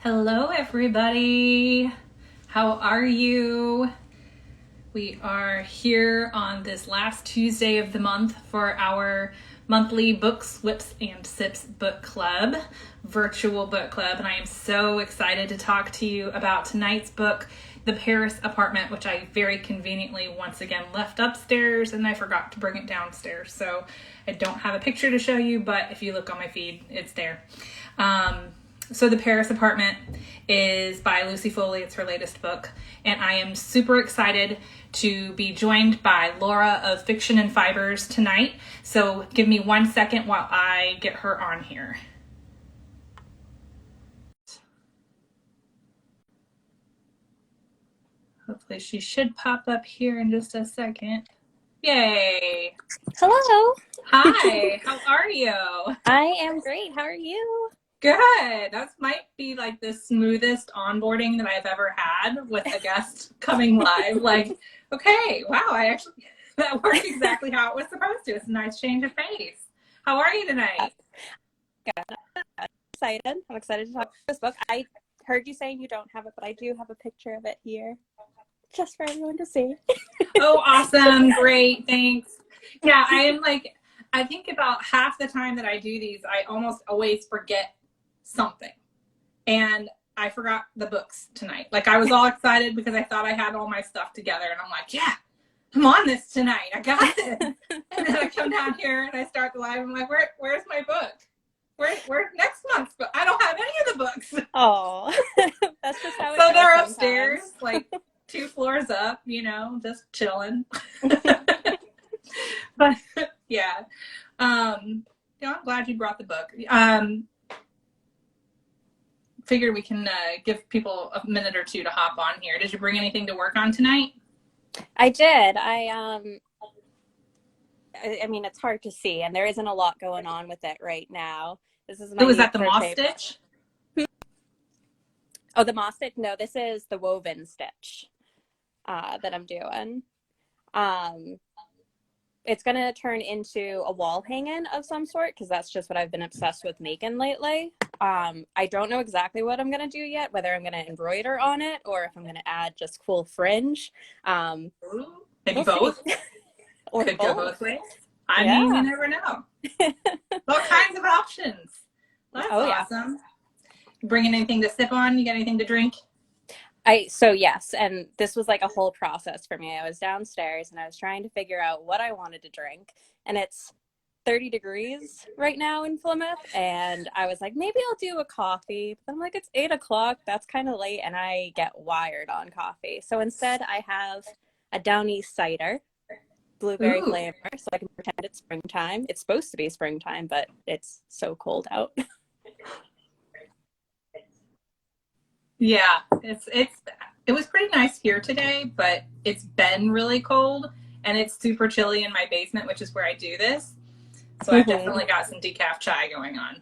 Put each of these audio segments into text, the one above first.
Hello, everybody. How are you? We are here on this last Tuesday of the month for our monthly Books, Whips, and Sips book club, virtual book club. And I am so excited to talk to you about tonight's book, The Paris Apartment, which I very conveniently once again left upstairs and I forgot to bring it downstairs. So I don't have a picture to show you, but if you look on my feed, it's there. So The Paris Apartment is by Lucy Foley. It's her latest book. And I am super excited to be joined by Laura of Fiction and Fibers tonight. So give me 1 second while I get her on here. Hopefully she should pop up here in just a second. Yay. Hello. Hi, how are you? I am great. How are you? Good. That might be like the smoothest onboarding that I've ever had with a guest coming live. Like, okay, wow, that worked exactly how it was supposed to. It's a nice change of pace. How are you tonight? Good. I'm excited to talk about this book. I heard you saying you don't have it, but I do have a picture of it here just for everyone to see. Oh, awesome. Great. Thanks. Yeah, I think about half the time that I do these, I almost always forget something. And I forgot the books tonight. Like, I was all excited because I thought I had all my stuff together. And I'm like, yeah, I'm on this tonight. I got it. And then I come down here and I start the live. I'm like, where's my book? Where's next month's book? I don't have any of the books. Oh, that's just how it So goes they're sometimes. upstairs, like 2 floors up, just chilling. But yeah. I'm glad you brought the book. Figured we can give people a minute or two to hop on here. Did you bring anything to work on tonight? I did. I mean, it's hard to see, and there isn't a lot going on with it right now. This is my Was that the moss stitch? Oh, the moss stitch? No, this is the woven stitch that I'm doing. It's going to turn into a wall hanging of some sort because that's just what I've been obsessed with making lately. I don't know exactly what I'm going to do yet, whether I'm going to embroider on it or if I'm going to add just cool fringe. Maybe both? Or could both. Go both ways. I mean, you never know. All kinds of options. That's awesome. Yeah. Bringing anything to sip on? You got anything to drink? So yes, and this was like a whole process for me. I was downstairs and I was trying to figure out what I wanted to drink, and it's 30 degrees right now in Plymouth, and I was like, maybe I'll do a coffee. But I'm like, it's 8 o'clock. That's kind of late, and I get wired on coffee. So instead, I have a Down East cider, blueberry flavor, so I can pretend it's springtime. It's supposed to be springtime, but it's so cold out. Yeah, it was pretty nice here today, but it's been really cold and it's super chilly in my basement, which is where I do this. So I've definitely got some decaf chai going on.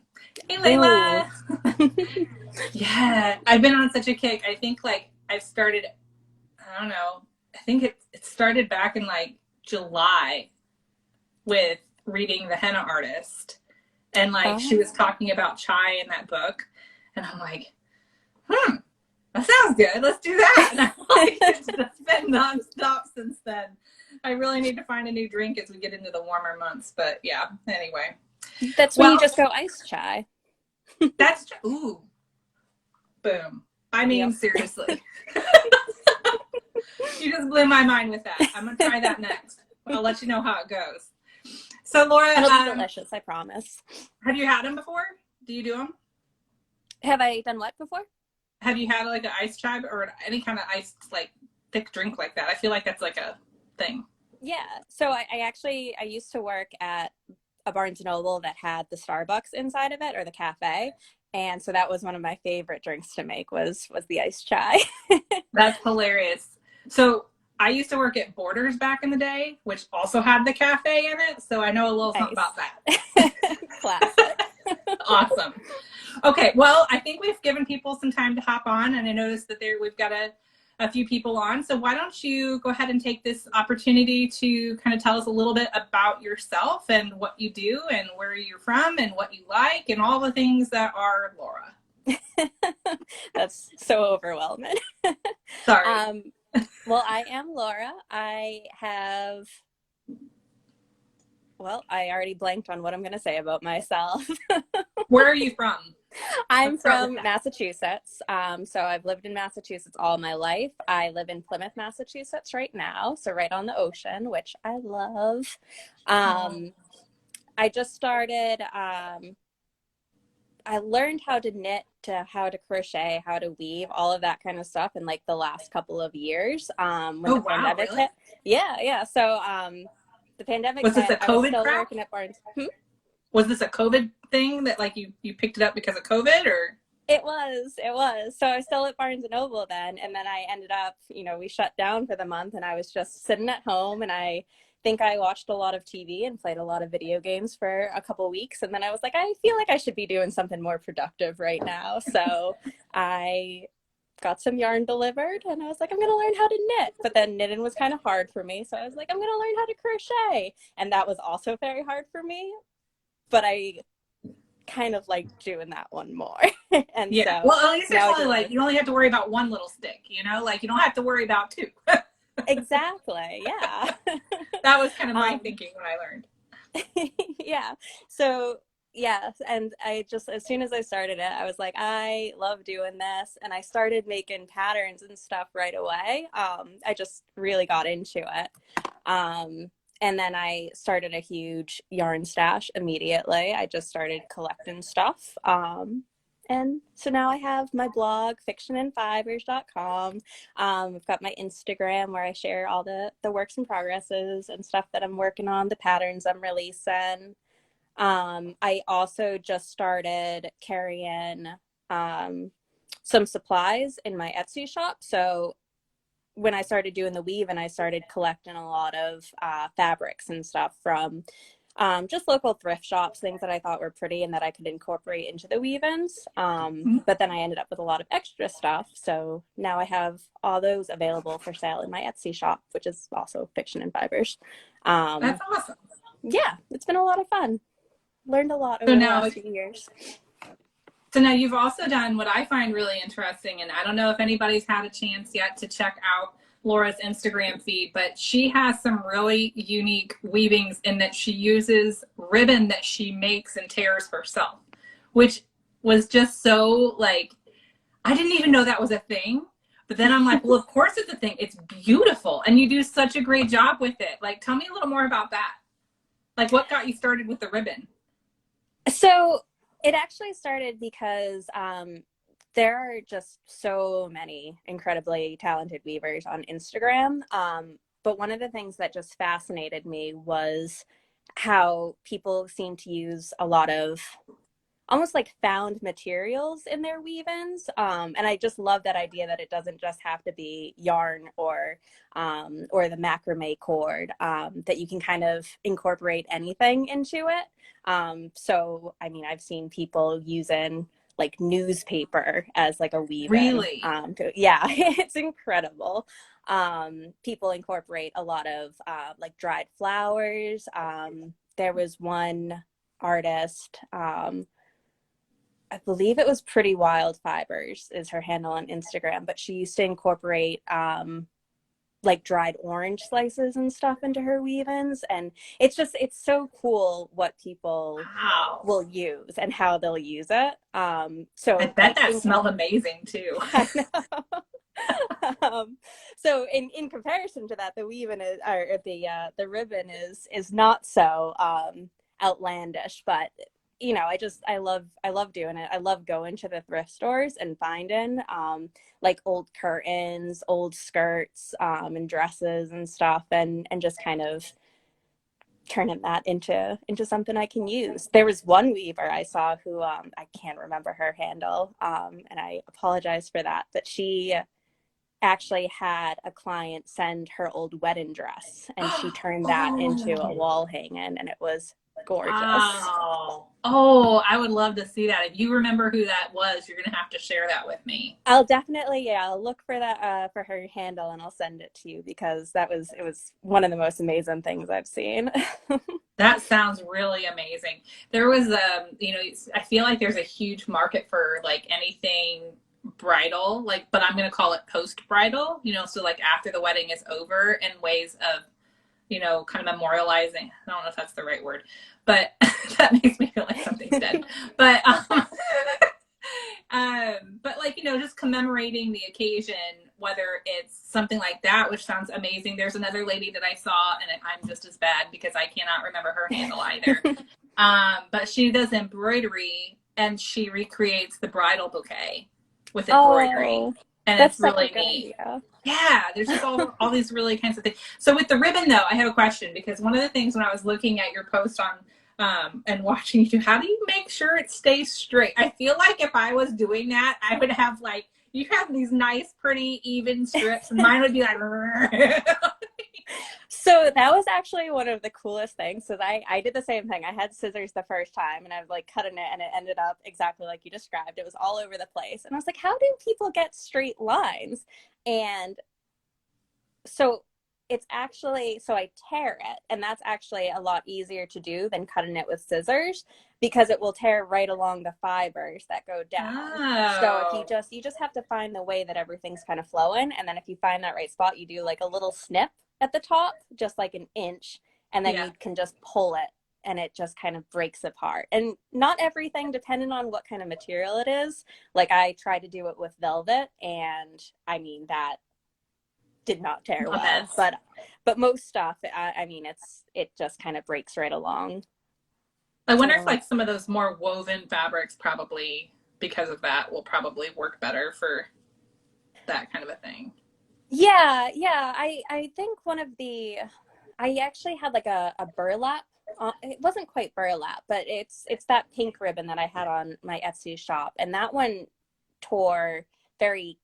Hey, Layla. Yeah, I've been on such a kick. I think I've started, I don't know, I think it started back in July with reading The Henna Artist. And she was talking about chai in that book. And I'm like, that sounds good. Let's do that. And it's been nonstop since then. I really need to find a new drink as we get into the warmer months. But yeah, anyway. That's when you just go iced chai. Ooh. Boom. I mean, seriously. You just blew my mind with that. I'm going to try that next. I'll let you know how it goes. So Laura. It'll be delicious, I promise. Have you had them before? Do you do them? Have I done what before? Have you had an iced chai or any kind of iced thick drink like that? I feel like that's a thing. Yeah. So I used to work at a Barnes & Noble that had the Starbucks inside of it, or the cafe. And so that was one of my favorite drinks to make was the iced chai. That's hilarious. So I used to work at Borders back in the day, which also had the cafe in it. So I know a little something about that. Classic. Awesome. Okay, well, I think we've given people some time to hop on, and I noticed that we've got a few people on. So why don't you go ahead and take this opportunity to kind of tell us a little bit about yourself and what you do and where you're from and what you like and all the things that are Laura. That's so overwhelming. Sorry. Well, I am Laura. I already blanked on what I'm going to say about myself. Where are you from? I'm from Massachusetts. So I've lived in Massachusetts all my life. I live in Plymouth, Massachusetts right now. So right on the ocean, which I love. I just started, I learned how to knit, to how to crochet, how to weave, all of that kind of stuff in like the last couple of years. When the pandemic hit. Yeah. So the pandemic was this hit, a I was COVID still crap? working at Barnes. Was this a COVID thing that like you picked it up because of COVID, or? It was. So I was still at Barnes and Noble then, and then I ended up, we shut down for the month, and I was just sitting at home, and I think I watched a lot of TV and played a lot of video games for a couple weeks, and then I was like, I feel like I should be doing something more productive right now. So I got some yarn delivered, and I was like, I'm going to learn how to knit. But then knitting was kind of hard for me, so I was like, I'm going to learn how to crochet, and that was also very hard for me. But I kind of like doing that one more. And yeah, so well, at least there's only like, you only have to worry about one little stick, like you don't have to worry about two. Exactly. Yeah. That was kind of my thinking when I learned. Yeah. So yeah, and I just, as soon as I started it, I was like, I love doing this, and I started making patterns and stuff right away. I just really got into it. And then I started a huge yarn stash immediately. I just started collecting stuff. And so now I have my blog, fictionandfibers.com. I've got my Instagram where I share all the works in progresses and stuff that I'm working on, the patterns I'm releasing. I also just started carrying some supplies in my Etsy shop. So when I started doing the weave, and I started collecting a lot of fabrics and stuff from just local thrift shops, things that I thought were pretty and that I could incorporate into the weave-ins. But then I ended up with a lot of extra stuff. So now I have all those available for sale in my Etsy shop, which is also Fiction and Fibers. That's awesome. Yeah, it's been a lot of fun. Learned a lot over the last few years. So now you've also done what I find really interesting, and I don't know if anybody's had a chance yet to check out Laura's Instagram feed, but she has some really unique weavings in that she uses ribbon that she makes and tears herself, which was just so like, I didn't even know that was a thing. But then I'm like, well, of course it's a thing. It's beautiful. And you do such a great job with it. Like, tell me a little more about that. Like, what got you started with the ribbon? So it actually started because there are just so many incredibly talented weavers on Instagram. But one of the things that just fascinated me was how people seem to use a lot of almost like found materials in their weave-ins. And I just love that idea that it doesn't just have to be yarn or the macrame cord, that you can kind of incorporate anything into it. So, I mean, I've seen people using like newspaper as like a weave-in. Really? Yeah, it's incredible. People incorporate a lot of like dried flowers. There was one artist, I believe it was Pretty Wild Fibers is her handle on Instagram, but she used to incorporate like dried orange slices and stuff into her weave-ins. And it's so cool what people will use and how they'll use it. So I bet that smelled amazing too. I know. So in comparison to that, the weave-in is, or the ribbon is not so outlandish, but you know, I love doing it. I love going to the thrift stores and finding like old curtains, old skirts, and dresses and stuff, and just kind of turning that into something I can use. There was one weaver I saw who I can't remember her handle, and I apologize for that, but she actually had a client send her old wedding dress, and she turned that into a wall hanging, and it was gorgeous. Oh, I would love to see that. If you remember who that was, you're gonna have to share that with me. I'll definitely, I'll look for that for her handle, and I'll send it to you, because it was one of the most amazing things I've seen. That sounds really amazing. There was you know, I feel like there's a huge market for like anything bridal, like, but I'm going to call it post-bridal, you know, so like after the wedding is over, in ways of, you know, kind of memorializing. I don't know if that's the right word, but that makes me feel like something's dead. But, but like, you know, just commemorating the occasion, whether it's something like that, which sounds amazing. There's another lady that I saw, and I'm just as bad because I cannot remember her handle either. But she does embroidery, and she recreates the bridal bouquet with embroidery. Oh, and that's it's really such a good neat. idea. Yeah, there's just all these really kinds of things. So with the ribbon, though, I have a question, because one of the things when I was looking at your post on and watching you, how do you make sure it stays straight? I feel like if I was doing that, I would have like, you have these nice, pretty, even strips, and mine would be like. So that was actually one of the coolest things, because I did the same thing. I had scissors the first time, and I was like cutting it, and it ended up exactly like you described. It was all over the place. And I was like, how do people get straight lines? And so it's actually, so I tear it, and that's actually a lot easier to do than cutting it with scissors, because it will tear right along the fibers that go down. Oh. So if you just have to find the way that everything's kind of flowing, and then if you find that right spot, you do like a little snip at the top, just like an inch, and then you can just pull it, and it just kind of breaks apart. And not everything, depending on what kind of material it is. Like I tried to do it with velvet, and I mean, that did not tear well, but most stuff, I mean, it just kind of breaks right along. I wonder if like some of those more woven fabrics, probably because of that, will probably work better for that kind of a thing. Yeah. I think I actually had like a burlap. It wasn't quite burlap, but it's that pink ribbon that I had on my Etsy shop, and that one tore very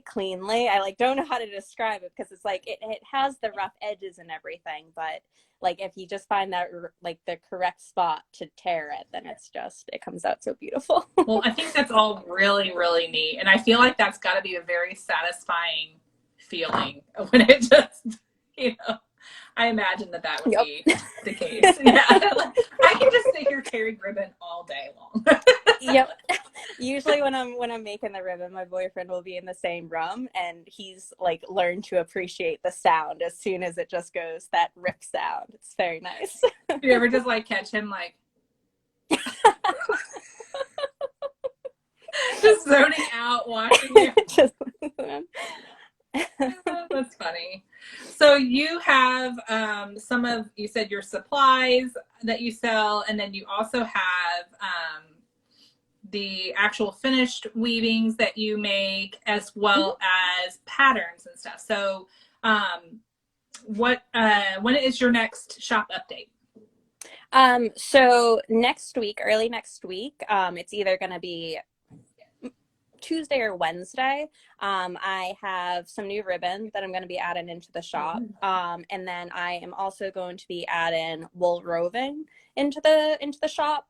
cleanly. I like don't know how to describe it, because it's like it has the rough edges and everything, but like if you just find that like the correct spot to tear it, then it comes out so beautiful. Well, I think that's all really, really neat, and I feel like that's got to be a very satisfying feeling when it just, you know, I imagine that would be the case. Yeah, I can just sit here carrying ribbon all day long. Yep. Usually when I'm making the ribbon, my boyfriend will be in the same room, and he's like learned to appreciate the sound as soon as it just goes that rip sound. It's very nice. You ever just like catch him like just zoning out watching you? That's funny. So you have you said your supplies that you sell, and then you also have the actual finished weavings that you make, as well as patterns and stuff. So when is your next shop update? So early next week, it's either going to be Tuesday or Wednesday. I have some new ribbon that I'm going to be adding into the shop. And then I am also going to be adding wool roving into the shop.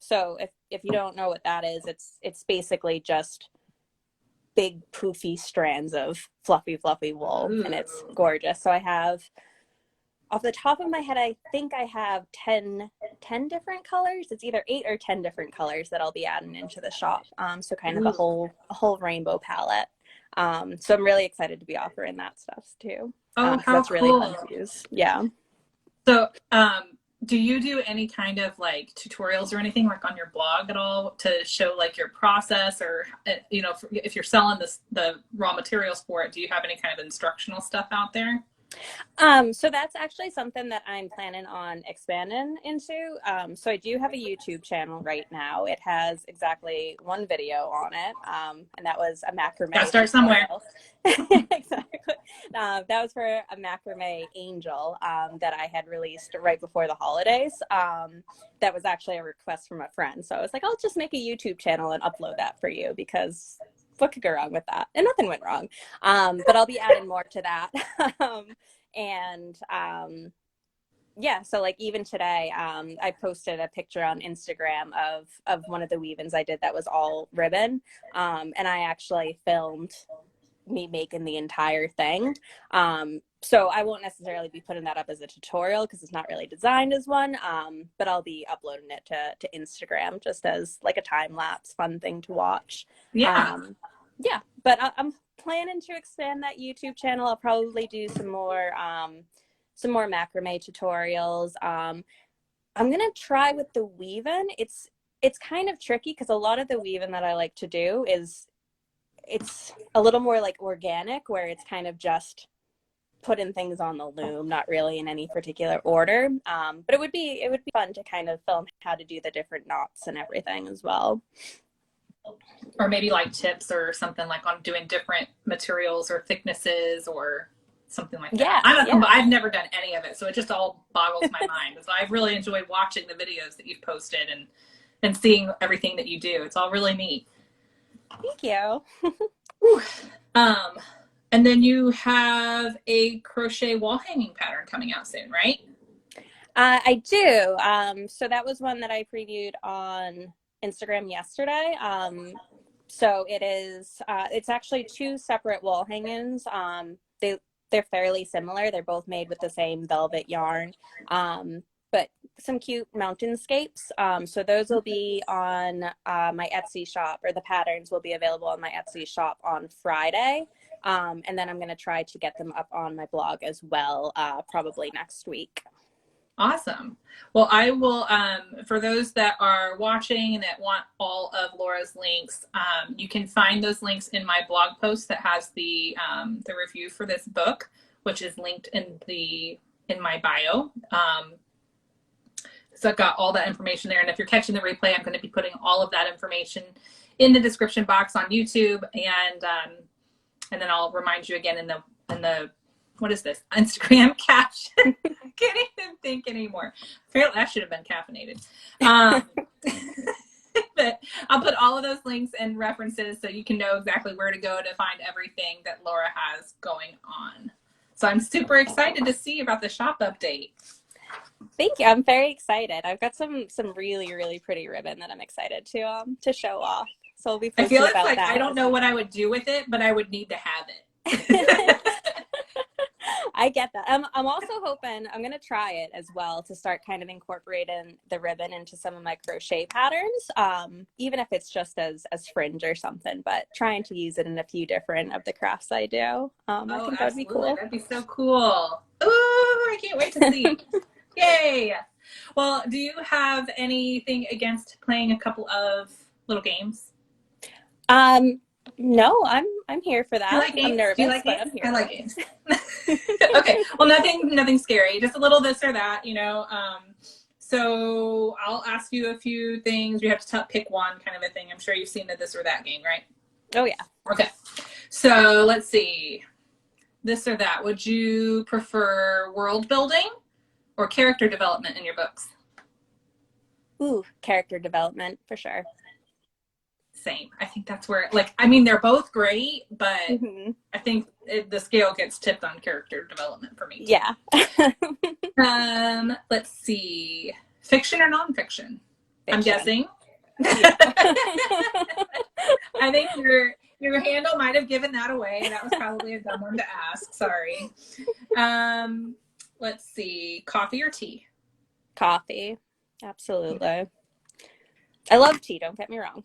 So if you don't know what that is, it's basically just big poofy strands of fluffy wool. Ooh. And it's gorgeous. So I have, off the top of my head, I think I have 10 different colors. It's either 8 or 10 different colors that I'll be adding into the shop. So kind of a whole rainbow palette. So I'm really excited to be offering that stuff too. Oh, how that's cool. Really fun to use. Yeah. So do you do any kind of like tutorials or anything like on your blog at all to show like your process, or, you know, if you're selling the raw materials for it, do you have any kind of instructional stuff out there? So that's actually something that I'm planning on expanding into. So I do have a YouTube channel right now. It has exactly one video on it. And that was a macrame. Gotta start somewhere. Exactly. That was for a macrame angel that I had released right before the holidays. That was actually a request from a friend. So I was like, I'll just make a YouTube channel and upload that for you, because what could go wrong with that? And nothing went wrong. But I'll be adding more to that. Yeah, so like even today, I posted a picture on Instagram of one of the weave-ins I did that was all ribbon. And I actually filmed me making the entire thing. So I won't necessarily be putting that up as a tutorial because it's not really designed as one, but I'll be uploading it to Instagram just as like a time-lapse fun thing to watch. Yeah. Yeah, but I'm planning to expand that YouTube channel. I'll probably do some more macrame tutorials. I'm gonna try with the weaving. It's kind of tricky because a lot of the weaving that I like to do is it's a little more like organic, where it's kind of just putting things on the loom, not really in any particular order. But it would be fun to kind of film how to do the different knots and everything as well. Or maybe like tips or something like on doing different materials or thicknesses or something like that. Yeah, I've never done any of it, so it just all boggles my mind. So I've really enjoyed watching the videos that you've posted and seeing everything that you do. It's all really neat. Thank you. And then you have a crochet wall hanging pattern coming out soon, right? I do. So that was one that I previewed on Instagram yesterday. So it is, it's actually 2 separate wall hangings. They're fairly similar. They're both made with the same velvet yarn, but some cute mountainscapes. So those will be on my Etsy shop, or the patterns will be available on my Etsy shop on Friday. And then I'm going to try to get them up on my blog as well, probably next week. Awesome. Well, I will, for those that are watching and that want all of Laura's links, you can find those links in my blog post that has the review for this book, which is linked in my bio. So I've got all that information there. And if you're catching the replay, I'm going to be putting all of that information in the description box on YouTube. And then I'll remind you again in the what is this? Instagram caption. I can't even think anymore. That should have been caffeinated. But I'll put all of those links and references so you can know exactly where to go to find everything that Laura has going on. So I'm super excited to see about the shop update. Thank you. I'm very excited. I've got some really, really pretty ribbon that I'm excited to show off. So I'll be posting about that. I feel like I don't know what I would do with it, but I would need to have it. I get that. I'm also hoping, I'm going to try it as well to start kind of incorporating the ribbon into some of my crochet patterns, even if it's just as fringe or something, but trying to use it in a few different of the crafts I do. I think that would be cool. That'd be so cool. Ooh, I can't wait to see. Yay. Well, do you have anything against playing a couple of little games? No, I'm here for that. You like games? I'm nervous, Do you like but games? I'm here. I like games. Okay. Well, nothing scary. Just a little this or that, you know. So I'll ask you a few things. You have to pick one, kind of a thing. I'm sure you've seen the this or that game, right? Oh yeah. Okay. So let's see. This or that. Would you prefer world building or character development in your books? Ooh, character development for sure. Same. I think that's where, I mean, they're both great, but I think the scale gets tipped on character development for me. Yeah. Let's see. Fiction or nonfiction? I'm guessing. Yeah. I think your handle might have given that away. That was probably a dumb one to ask. Sorry. Let's see. Coffee or tea? Coffee. Absolutely. I love tea, don't get me wrong.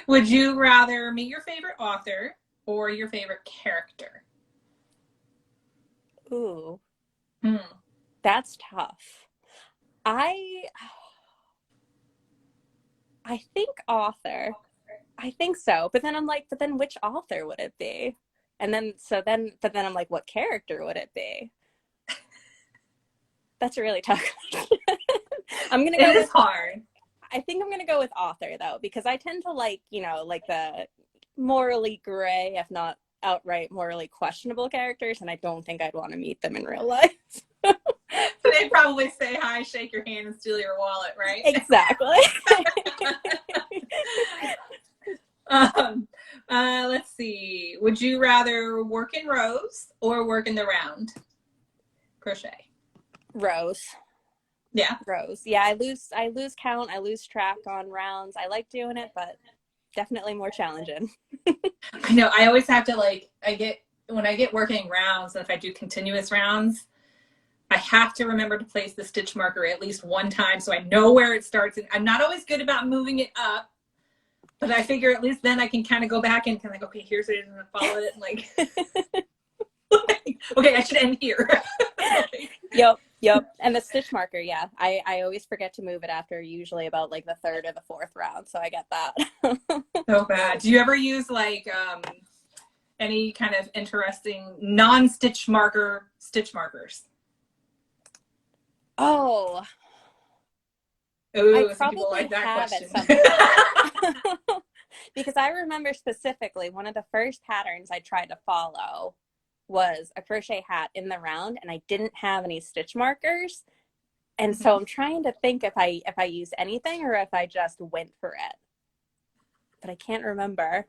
Would you rather meet your favorite author or your favorite character? Ooh. That's tough. I think author. I think so. But then I'm like, but then which author would it be? And then I'm like, what character would it be? That's a really tough question. I'm gonna go. It is hard. I think I'm gonna go with author though, because I tend to like the morally gray, if not outright morally questionable characters, and I don't think I'd want to meet them in real life. They'd probably say hi, shake your hand, and steal your wallet, right? Exactly. Let's see. Would you rather work in rows or work in the round? Crochet. Rows. Yeah. Rows. Yeah, I lose count. I lose track on rounds. I like doing it, but definitely more challenging. I know. I always have to I get when I get working rounds, and if I do continuous rounds, I have to remember to place the stitch marker at least one time so I know where it starts. And I'm not always good about moving it up, but I figure at least then I can kind of go back and kind of like, okay, here's it, and follow it. And like, okay, I should end here. Yep. And the stitch marker, yeah. I always forget to move it after usually about like the third or the fourth round. So I get that. So bad. Do you ever use like any kind of interesting non-stitch marker stitch markers? Oh. Ooh, I some people like probably that have question. it somewhere. Because I remember specifically one of the first patterns I tried to follow was a crochet hat in the round, and I didn't have any stitch markers. And so I'm trying to think if I used anything or if I just went for it. But I can't remember.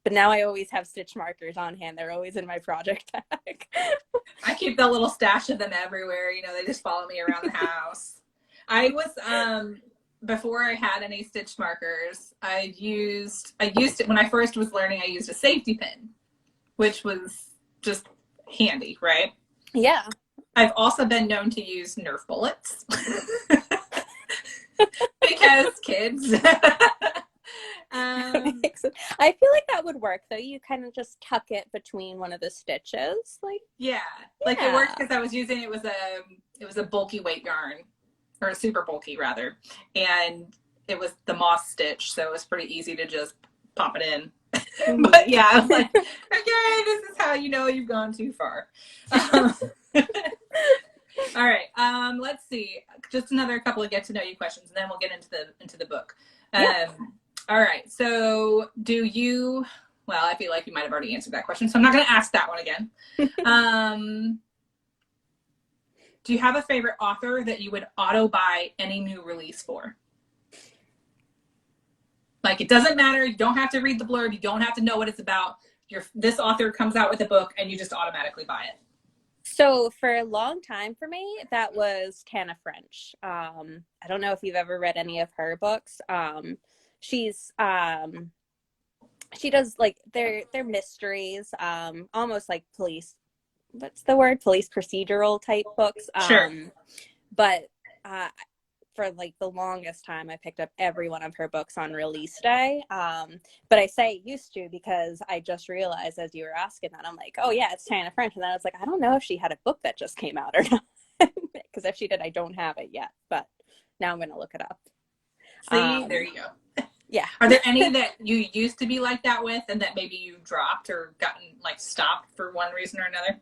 But now I always have stitch markers on hand. They're always in my project bag. I keep the little stash of them everywhere. You know, they just follow me around the house. I was, before I had any stitch markers, I used it when I first was learning. I used a safety pin, which was just handy, right? Yeah. I've also been known to use Nerf bullets because kids. I feel like that would work though. You kind of just tuck it between one of the stitches, yeah, it worked because I was using it was a bulky weight yarn, or a super bulky rather, and it was the moss stitch, so it was pretty easy to just pop it in. But yeah, I was like, okay, this is how you know you've gone too far. All right, let's see, just another couple of get to know you questions, and then we'll get into the book. All right, so well, I feel like you might have already answered that question, so I'm not going to ask that one again. Do you have a favorite author that you would auto buy any new release for? Like, it doesn't matter. You don't have to read the blurb. You don't have to know what it's about. This author comes out with a book and you just automatically buy it. So for a long time for me, that was Tana French. I don't know if you've ever read any of her books. She does like they're mysteries, almost like police procedural type books. Sure. But for like the longest time, I picked up every one of her books on release day. But I say used to because I just realized as you were asking that, I'm like, oh yeah, it's Tana French. And then I was like, I don't know if she had a book that just came out or not. Because if she did, I don't have it yet. But now I'm going to look it up. See, there you go. Yeah. Are there any that you used to be like that with and that maybe you dropped or gotten like stopped for one reason or another?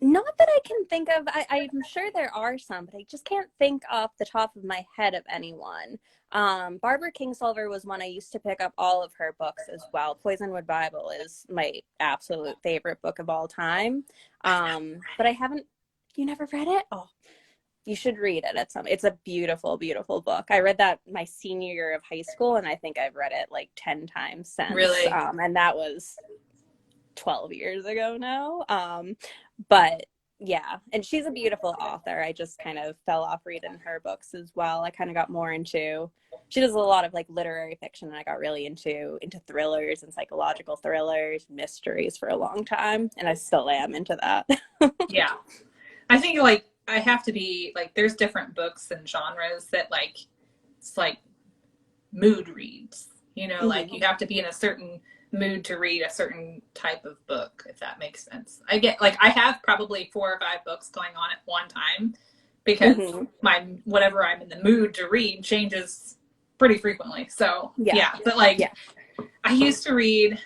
Not that I can think of. I'm sure there are some, but I just can't think off the top of my head of anyone. Barbara Kingsolver was one I used to pick up all of her books as well. Poisonwood Bible is my absolute favorite book of all time. But I haven't, you never read it? Oh, you should read it. It's a beautiful, beautiful book. I read that my senior year of high school, and I think I've read it like 10 times since. Really? And that was 12 years ago now. But yeah, and she's a beautiful author. I just kind of fell off reading her books as well. I kind of got more into, she does a lot of like literary fiction, and I got really into thrillers and psychological thrillers, mysteries for a long time, and I still am into that. Yeah. I think like I have to be like, there's different books and genres that like, it's like mood reads, you know, like you have to be in a certain mood to read a certain type of book, if that makes sense. I have probably 4 or 5 books going on at one time because whatever I'm in the mood to read changes pretty frequently. So yeah. But like I used to read,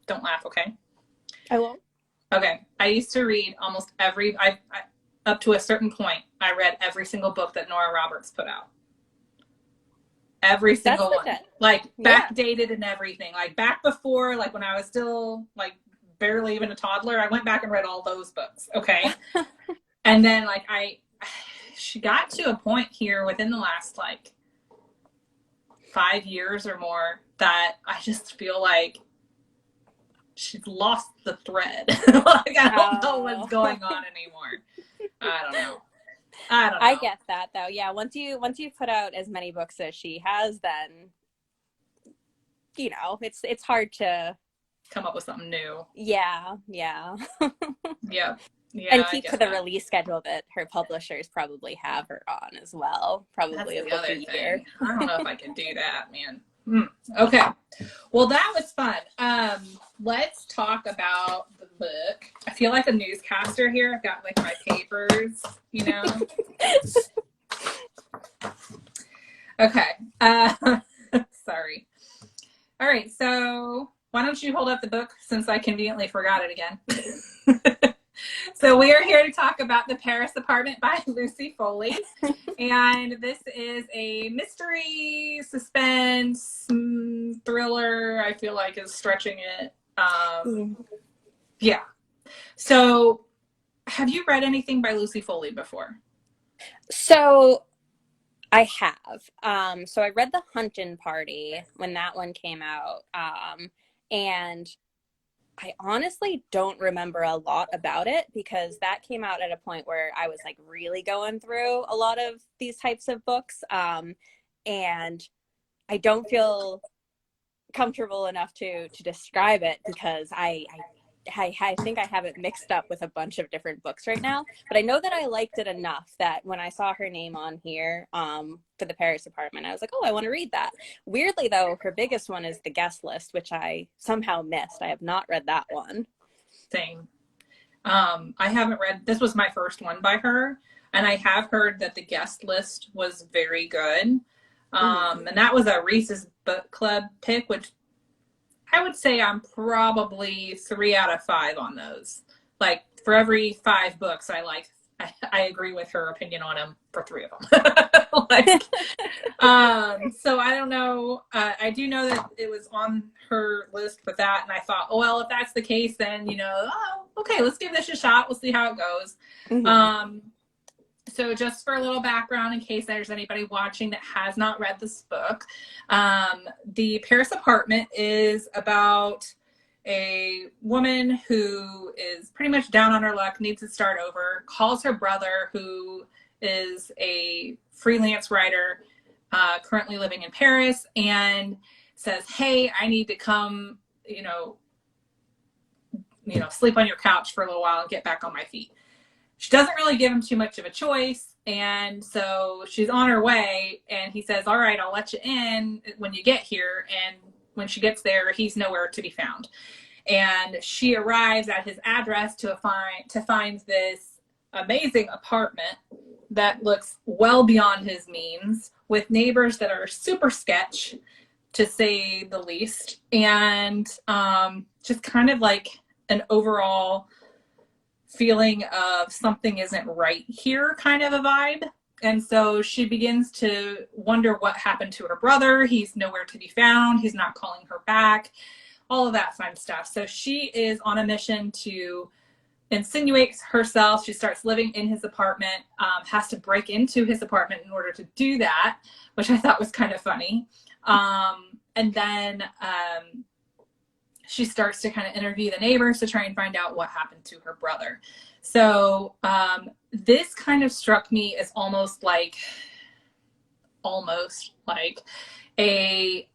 don't laugh, okay? I won't. Okay. I used to read almost I up to a certain point, I read every single book that Nora Roberts put out. Every single one. Like backdated and everything. Like back before, like when I was still like barely even a toddler, I went back and read all those books. Okay. And then like she got to a point here within the last like 5 years or more that I just feel like she's lost the thread. Like I don't know what's going on anymore. I don't know. I get that though. Yeah, once you put out as many books as she has, then you know, it's hard to come up with something new. Yeah. Yeah. Yeah, And I keep to get the that. release schedule that her publishers probably have her on as well. That's Probably a the book other a year. thing. I don't know if I can do that, man. Okay. Well, that was fun. Let's talk about the book. I feel like a newscaster here. I've got like my papers, you know. Okay. Sorry. All right. So why don't you hold up the book since I conveniently forgot it again? So we are here to talk about The Paris Apartment by Lucy Foley. And this is a mystery, suspense, thriller, I feel like is stretching it. Yeah. So have you read anything by Lucy Foley before? So I have. So I read The Huntin' Party when that one came out. And I honestly don't remember a lot about it because that came out at a point where I was like really going through a lot of these types of books. And I don't feel comfortable enough to describe it because I think I have it mixed up with a bunch of different books right now, but I know that I liked it enough that when I saw her name on here for The Paris Apartment, I was like, oh, I want to read that. Weirdly, though, her biggest one is The Guest List, which I somehow missed. I have not read that one. Same. I haven't read, this was my first one by her, and I have heard that The Guest List was very good. And that was a Reese's Book Club pick, which I would say I'm probably 3 out of 5 on those. Like for every 5 books I agree with her opinion on them for 3 of them. So I don't know. I do know that it was on her list with that. And I thought, oh, well, if that's the case, then, okay, let's give this a shot. We'll see how it goes. So just for a little background, in case there's anybody watching that has not read this book, The Paris Apartment is about a woman who is pretty much down on her luck, needs to start over, calls her brother, who is a freelance writer currently living in Paris, and says, hey, I need to come, sleep on your couch for a little while and get back on my feet. She doesn't really give him too much of a choice, and so she's on her way, and he says, all right, I'll let you in when you get here. And when she gets there, he's nowhere to be found. And she arrives at his address to find this amazing apartment that looks well beyond his means, with neighbors that are super sketch, to say the least, and just kind of like an overall feeling of something isn't right here kind of a vibe. And so she begins to wonder what happened to her brother. He's nowhere to be found. He's not calling her back, all of that fun stuff. So she is on a mission to insinuate herself. She starts living in his apartment, has to break into his apartment in order to do that, which I thought was kind of funny. And then she starts to kind of interview the neighbors to try and find out what happened to her brother. So this kind of struck me as almost like a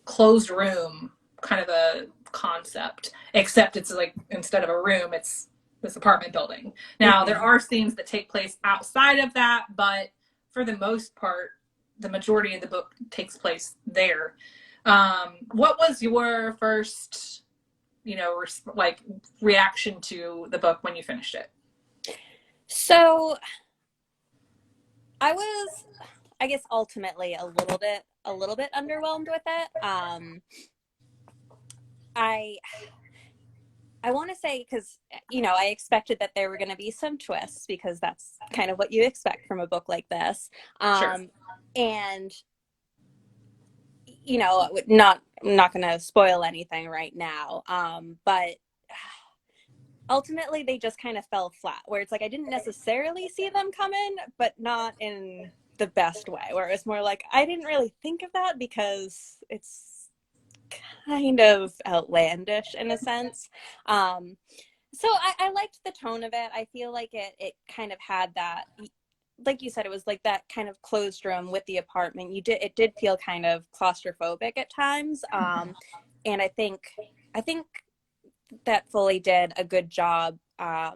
closed room kind of a concept, except it's like instead of a room, it's this apartment building. Now, there are scenes that take place outside of that, but for the most part, the majority of the book takes place there. What was your first, reaction to the book when you finished it? So I was, I guess, ultimately a little bit underwhelmed with it. I want to say, because, I expected that there were going to be some twists, because that's kind of what you expect from a book like this. Sure. And, I'm not going to spoil anything right now. But ultimately they just kind of fell flat, where it's like, I didn't necessarily see them coming, but not in the best way, where it's more like, I didn't really think of that because it's kind of outlandish in a sense. So I liked the tone of it. I feel like it kind of had that, like you said, it was like that kind of closed room with the apartment. It did feel kind of claustrophobic at times. And I think that Foley did a good job at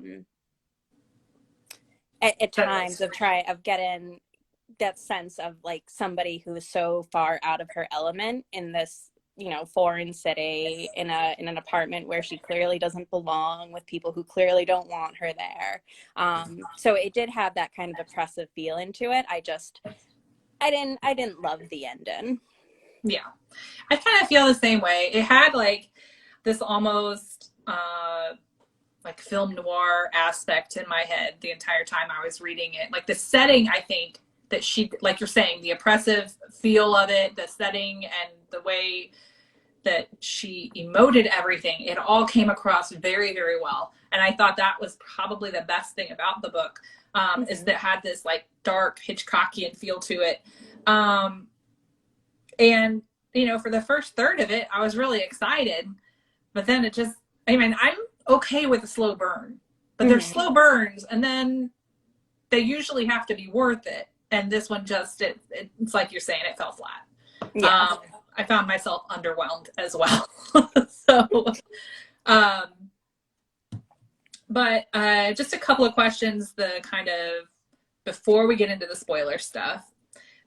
times of getting that sense of like somebody who is so far out of her element in this, you know, foreign city, in an apartment where she clearly doesn't belong, with people who clearly don't want her there. So it did have that kind of oppressive feeling to it. I didn't love the ending. Yeah, I kind of feel the same way. It had like this almost like film noir aspect in my head the entire time I was reading it. Like the setting, I think that she, like you're saying, the oppressive feel of it, the setting, and the way that she emoted everything, it all came across very, very well. And I thought that was probably the best thing about the book, is that it had this like dark Hitchcockian feel to it. And, you know, for the first third of it, I was really excited. But then it just, I mean, I'm okay with a slow burn. But there's slow burns, and then they usually have to be worth it. And this one just, it's like you're saying, it fell flat. Yeah. I found myself underwhelmed as well. So, but just a couple of questions, the kind of, before we get into the spoiler stuff,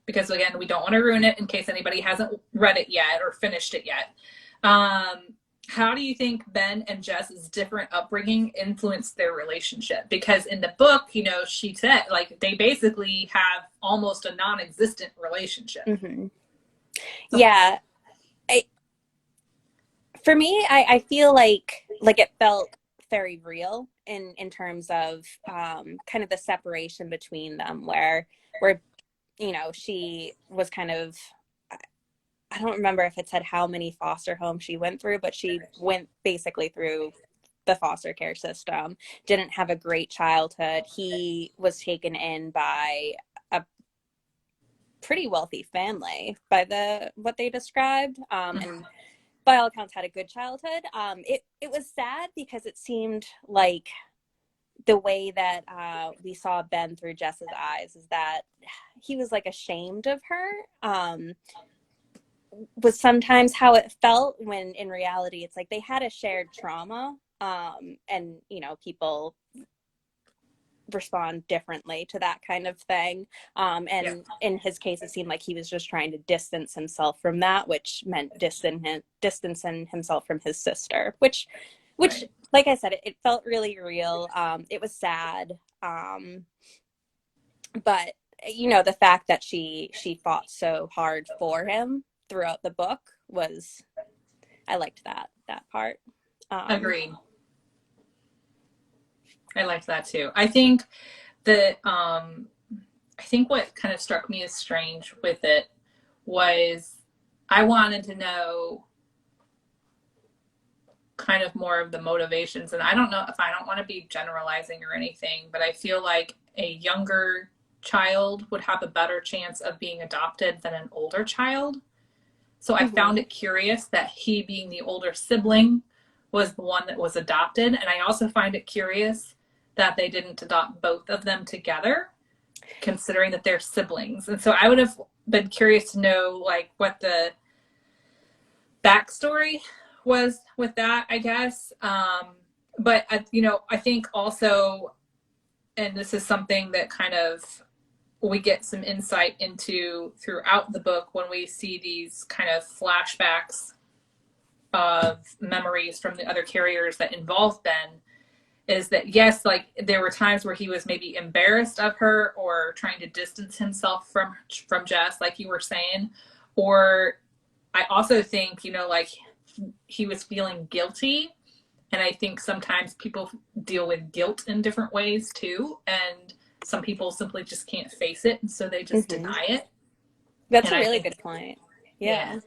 because again, we don't want to ruin it in case anybody hasn't read it yet or finished it yet. How do you think Ben and Jess's different upbringing influenced their relationship? Because in the book, you know, she said like they basically have almost a non-existent relationship. Mm-hmm. Yeah. For me, I feel like it felt very real in terms of kind of the separation between them, where you know, she was kind of, I don't remember if it said how many foster homes she went through, but she went basically through the foster care system, didn't have a great childhood. He was taken in by a pretty wealthy family by what they described, and by all accounts had a good childhood. It was sad because it seemed like the way that we saw Ben through Jess's eyes is that he was like ashamed of her, was sometimes how it felt, when in reality it's like they had a shared trauma, and you know, people respond differently to that kind of thing, and in his case it seemed like he was just trying to distance himself from that, which meant distancing himself from his sister, which like I said, it felt really real. It was sad, but you know, the fact that she fought so hard for him throughout the book I liked that part. Agreed. I liked that too. I think that I think what kind of struck me as strange with it was I wanted to know kind of more of the motivations. And I don't know if, I don't want to be generalizing or anything, but I feel like a younger child would have a better chance of being adopted than an older child. So I found it curious that he, being the older sibling, was the one that was adopted. And I also find it curious that they didn't adopt both of them together, considering that they're siblings. And so I would have been curious to know like what the backstory was with that, I guess. But you know, I think also, and this is something that kind of we get some insight into throughout the book when we see these kind of flashbacks of memories from the other carriers that involve Ben, is that yes, like there were times where he was maybe embarrassed of her or trying to distance himself from Jess, like you were saying. Or I also think, you know, like he was feeling guilty. And I think sometimes people deal with guilt in different ways too. And some people simply just can't face it. And so they just deny it. That's a really good point. Yeah.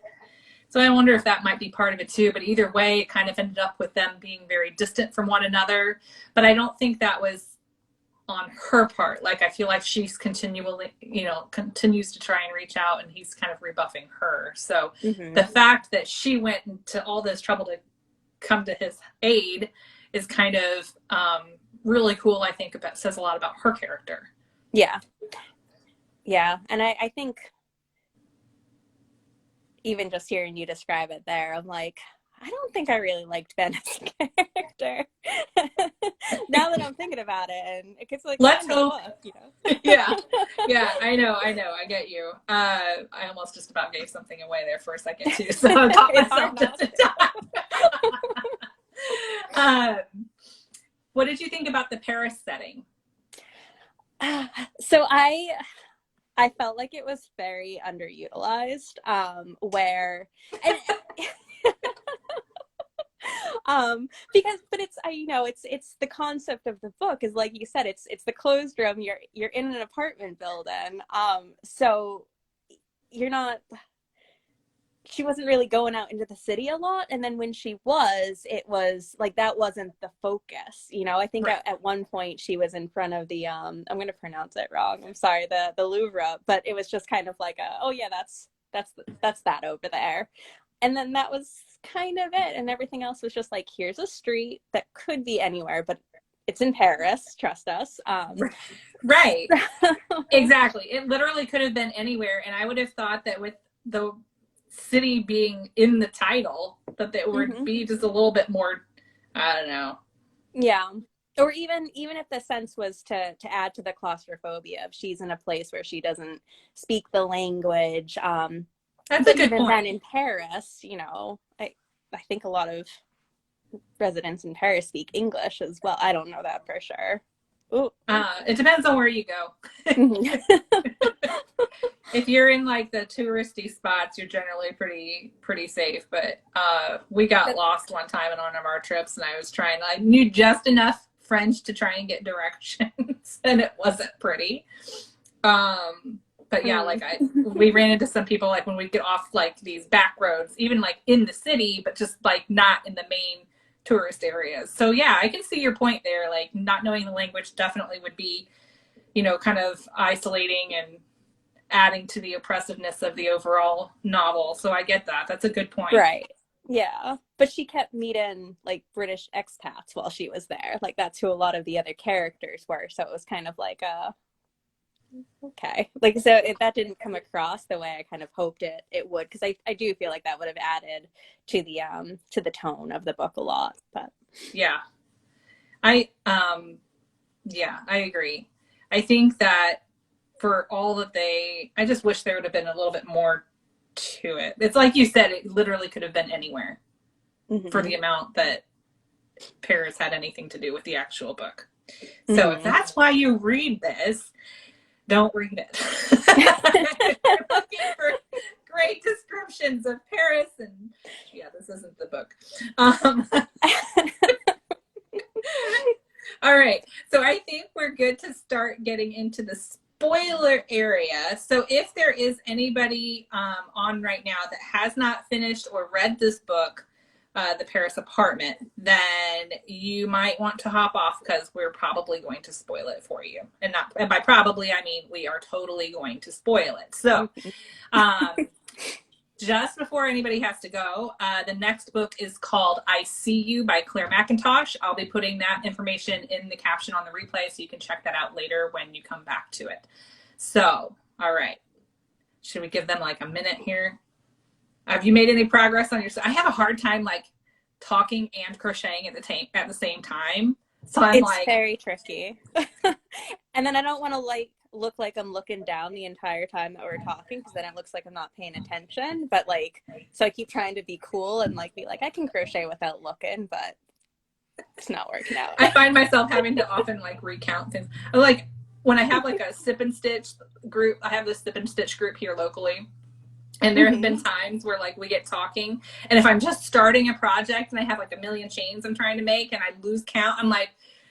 So I wonder if that might be part of it too. But either way, it kind of ended up with them being very distant from one another. But I don't think that was on her part. Like, I feel like she's continually, you know, continues to try and reach out, and he's kind of rebuffing her. So the fact that she went into all this trouble to come to his aid is kind of really cool. I think says a lot about her character. Yeah. Yeah. And I think even just hearing you describe it there, I'm like, I don't think I really liked Ben as a character. Now that I'm thinking about it, and it's like Let's the hope. book, you know. Yeah, yeah, I know, I get you. I almost just about gave something away there for a second too, so I caught myself just in time. What did you think about the Paris setting? So I felt like it was very underutilized, where and but it's the concept of the book is, like you said, it's the closed room. You're in an apartment building, so you're not. She wasn't really going out into the city a lot, and then when she was, it was like that wasn't the focus, you know. I think right. at one point she was in front of the I'm going to pronounce it wrong, I'm sorry, the Louvre, but it was just kind of like oh yeah, that's that over there, and then that was kind of it, and everything else was just like, here's a street that could be anywhere, but it's in Paris, trust us. Right. Exactly, it literally could have been anywhere, and I would have thought that with the city being in the title that there would be just a little bit more, I don't know. Yeah. Or even if the sense was to add to the claustrophobia if she's in a place where she doesn't speak the language. That's a good point. Then in Paris, you know, I think a lot of residents in Paris speak English as well. I don't know that for sure. Ooh. It depends on where you go. If you're in like the touristy spots, you're generally pretty safe. But we got lost one time on one of our trips, and I knew just enough French to try and get directions, and it wasn't pretty. But yeah, like we ran into some people like when we get off like these back roads, even like in the city, but just like not in the main tourist areas. So yeah, I can see your point there. Like not knowing the language definitely would be, you know, kind of isolating and adding to the oppressiveness of the overall novel. So I get that. That's a good point. Right. Yeah. But she kept meeting like British expats while she was there. Like that's who a lot of the other characters were. So it was kind of like okay. Like, so that didn't come across the way I kind of hoped it would, because I do feel like that would have added to the tone of the book a lot. But yeah. I agree. I think that for all that I just wish there would have been a little bit more to it. It's like you said, it literally could have been anywhere for the amount that Paris had anything to do with the actual book. So if that's why you read this, don't read it. If you're looking for great descriptions of Paris, and yeah, this isn't the book. All right, so I think we're good to start getting into the spoiler area. So if there is anybody on right now that has not finished or read this book, The Paris Apartment, then you might want to hop off because we're probably going to spoil it for you. And by probably, I mean we are totally going to spoil it. So just before anybody has to go, the next book is called I See You by Clare Mackinaosh. I'll be putting that information in the caption on the replay so you can check that out later when you come back to it. So, all right. Should we give them like a minute here? Have you made any progress on your... I have a hard time like talking and crocheting at the same time. So it's very tricky. And then I don't want to look like I'm looking down the entire time that we're talking, because then it looks like I'm not paying attention. But like, so I keep trying to be cool and like be like, I can crochet without looking, but it's not working out. I find myself having to often like recount things. Like when I have like a sip and stitch group, I have this sip and stitch group here locally. And there have been times where like we get talking, and if I'm just starting a project and I have like a million chains I'm trying to make and I lose count, I'm like,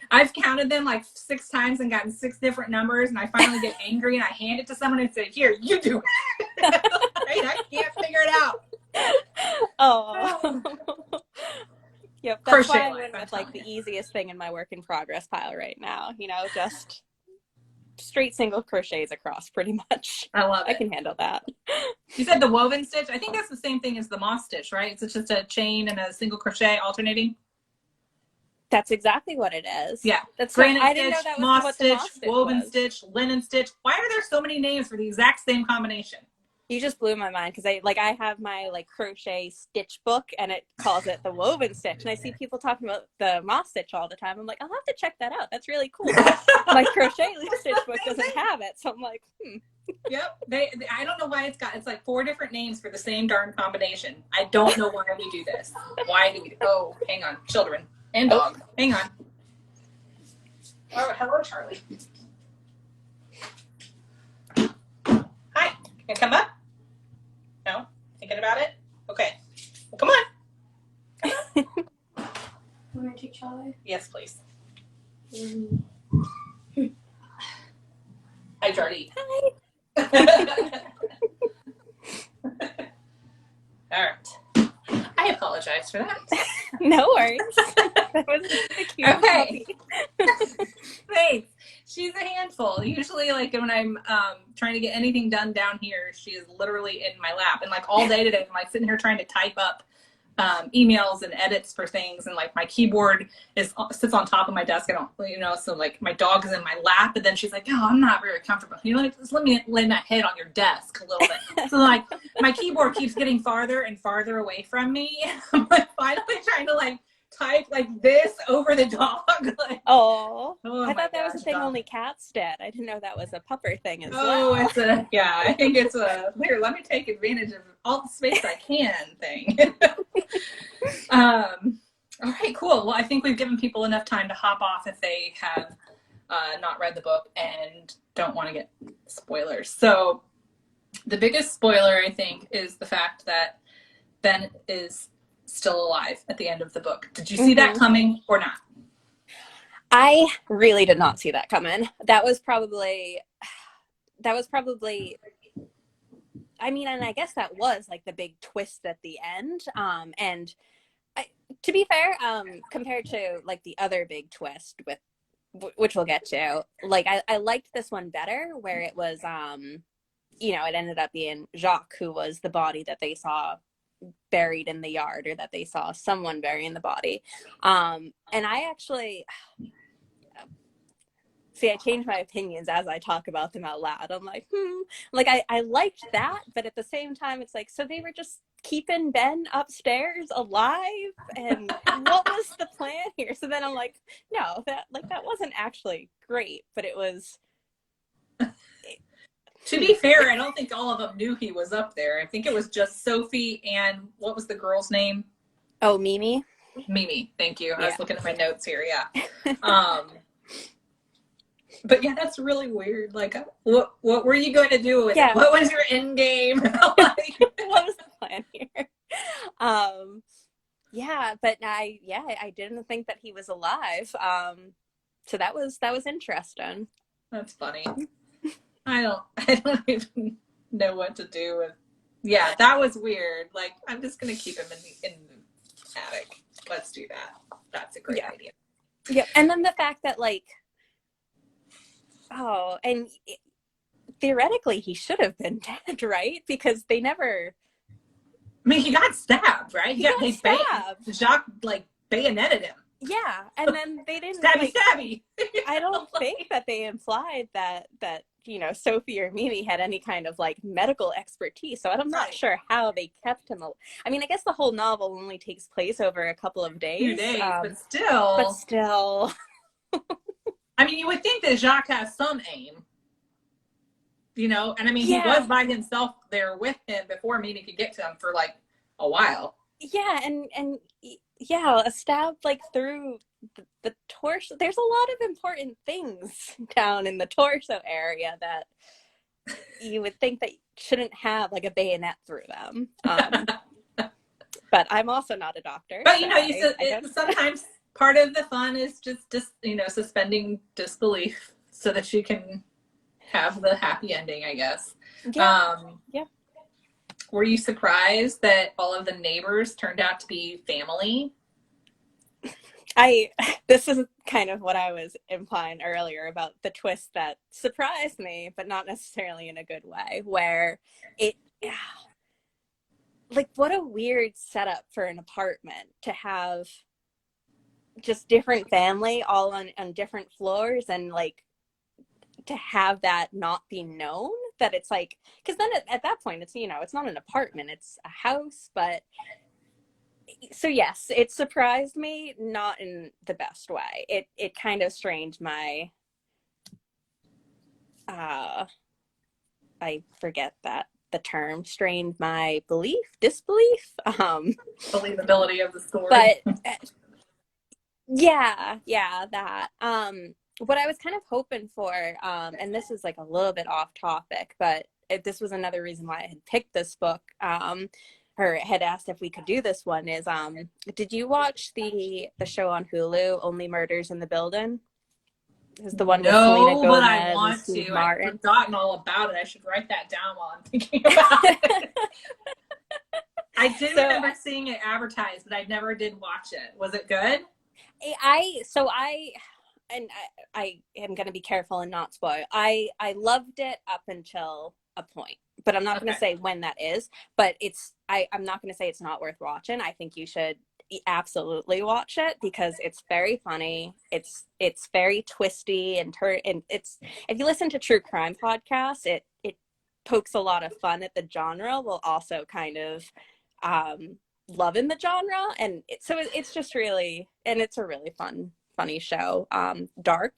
I've counted them like 6 times and gotten 6 different numbers, and I finally get angry and I hand it to someone and say, here, you do it. I can't figure it out. Oh. Yep, that's why I went with like the easiest thing in my work in progress pile right now. You know, just straight single crochets across pretty much. I love it. I can handle that. You said the woven stitch? I think that's the same thing as the moss stitch, right? It's just a chain and a single crochet alternating. That's exactly what it is. Yeah. That's Granite I didn't know stitch, that was moss what the stitch, moss stitch woven was. stitch, linen stitch. Why are there so many names for the exact same combination? You just blew my mind because I have my like crochet stitch book and it calls it the woven stitch, and I see people talking about the moss stitch all the time. I'm like, I'll have to check that out. That's really cool. My crochet stitch book doesn't have it, so I'm like, Yep. I don't know why it's like 4 different names for the same darn combination. I don't know why we do this. Why do we? Oh, hang on, children and dog. Hang on. Oh, hello, Charlie. Hi. Can I come up? No? Thinking about it? Okay. Well, come on. Come on. Want to take Charlie? Yes, please. Hi, Charlie. Hi. All right. I apologize for that. No worries. That was a cute Okay. puppy. Thanks. She's a handful. Usually, like when I'm trying to get anything done down here, she is literally in my lap. And like all day today, I'm like sitting here trying to type up emails and edits for things, and like my keyboard sits on top of my desk. I don't, so like my dog is in my lap, and then she's like, "Oh, I'm not very comfortable. Just let me lay my head on your desk a little bit." So like my keyboard keeps getting farther and farther away from me. I'm like finally trying to like type like this over the dog. Like, oh I thought that was a thing only cats did. I didn't know that was a pupper thing as well. well. I think it's a here, let me take advantage of all the space I can thing. All right, cool. Well, I think we've given people enough time to hop off if they have not read the book and don't want to get spoilers. So the biggest spoiler, I think, is the fact that Ben is still alive at the end of the book. Did you see that coming or not? I really did not see that coming. That was probably, I mean, and I guess that was like the big twist at the end. And to be fair, compared to like the other big twist with, which we'll get to, like I liked this one better, where it was, it ended up being Jacques who was the body that they saw buried in the yard, or that they saw someone burying the body. And I actually, see, I change my opinions as I talk about them out loud. I'm like, like I liked that, but at the same time, it's like, so they were just keeping Ben upstairs alive, and what was the plan here? So then I'm like, no, that wasn't actually great, but it was. To be fair, I don't think all of them knew he was up there. I think it was just Sophie and what was the girl's name? Oh, Mimi. Mimi, thank you. I was looking at my notes here. Yeah. But yeah, that's really weird. Like, what were you going to do with it? What was your end game? Like, what was the plan here? But I didn't think that he was alive. So that was interesting. That's funny. I don't even know what to do with. Yeah, that was weird. Like, I'm just gonna keep him in the attic. Let's do that. That's a great idea. Yeah, and then the fact that theoretically he should have been dead, right? Because they never. I mean, he got stabbed, right? He got stabbed. Jacques bayoneted him. Yeah, and then they didn't. Stabby. I don't think that they implied that Sophie or Mimi had any kind of medical expertise. So I'm not sure how they kept him. I mean, I guess the whole novel only takes place over a couple of days. 2 days, but still. I mean, you would think that Jacques has some aim, and I mean, he was by himself there with him before Mimi could get to him for a while. Yeah, and a stab through the torso. There's a lot of important things down in the torso area that you would think that shouldn't have a bayonet through them. But I'm also not a doctor. But sometimes part of the fun is just suspending disbelief so that you can have the happy ending, I guess. Yeah. Were you surprised that all of the neighbors turned out to be family? This is kind of what I was implying earlier about the twist that surprised me, but not necessarily in a good way, where what a weird setup for an apartment to have just different family all on different floors, and like to have that not be known, that it's like, because then at that point it's, you know, it's not an apartment, it's a house. But so yes, it surprised me, not in the best way. It kind of strained my I forget that the term, strained my disbelief, Believability of the story. but yeah, that what I was kind of hoping for, and this is like a little bit off topic, but this was another reason why I had picked this book, or had asked if we could do this one, is did you watch the show on Hulu, Only Murders in the Building? Is the one with Selena Gomez, but I want and Steve to. Martin. I've forgotten all about it. I should write that down while I'm thinking about it. I did remember seeing it advertised, but I never did watch it. Was it good? I am going to be careful and not spoil. I loved it up until a point, but I'm not going to say when that is. But I'm not going to say it's not worth watching. I think you should absolutely watch it, because it's very funny. It's very twisty, and it's, if you listen to true crime podcasts, it pokes a lot of fun at the genre while also kind of loving the genre, and it's just really, and it's a really funny show. Dark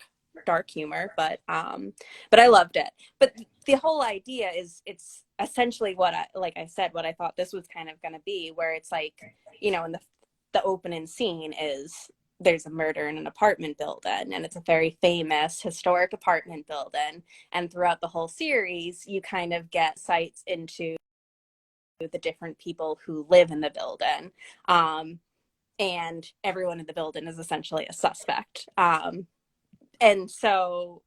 humor, but I loved it. But the whole idea is, it's essentially what I said, what I thought this was kind of going to be, where it's like, you know, in the opening scene is there's a murder in an apartment building, and it's a very famous historic apartment building, and throughout the whole series you kind of get sights into the different people who live in the building, and everyone in the building is essentially a suspect, and so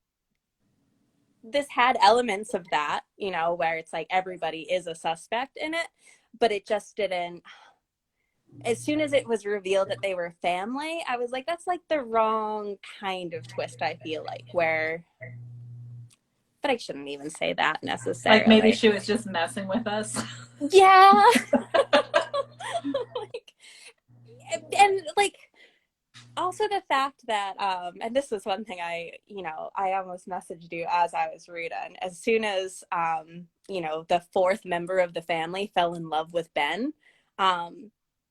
this had elements of that, you know, where it's like everybody is a suspect in it, but it just didn't. As soon as it was revealed that they were family, I was like, that's like the wrong kind of twist, I feel like, where, but I shouldn't even say that necessarily. Like maybe she was just messing with us. Yeah. and like, also the fact that, and this was one thing I almost messaged you as I was reading, as soon as, you know, the fourth member of the family fell in love with Ben,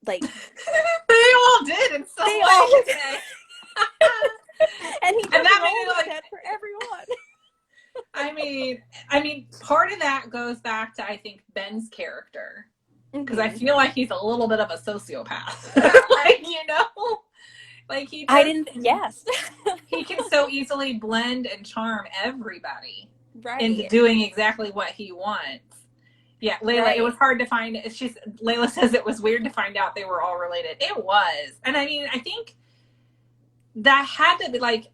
like they all did in some way. And that made it like for everyone. I mean, part of that goes back to, I think, Ben's character, because I feel like he's a little bit of a sociopath. Like, you know, like he can so easily blend and charm everybody into doing exactly what he wants. Yeah, Layla, it was hard to find. Layla says it was weird to find out they were all related. It was. And I mean, I think that had to be like,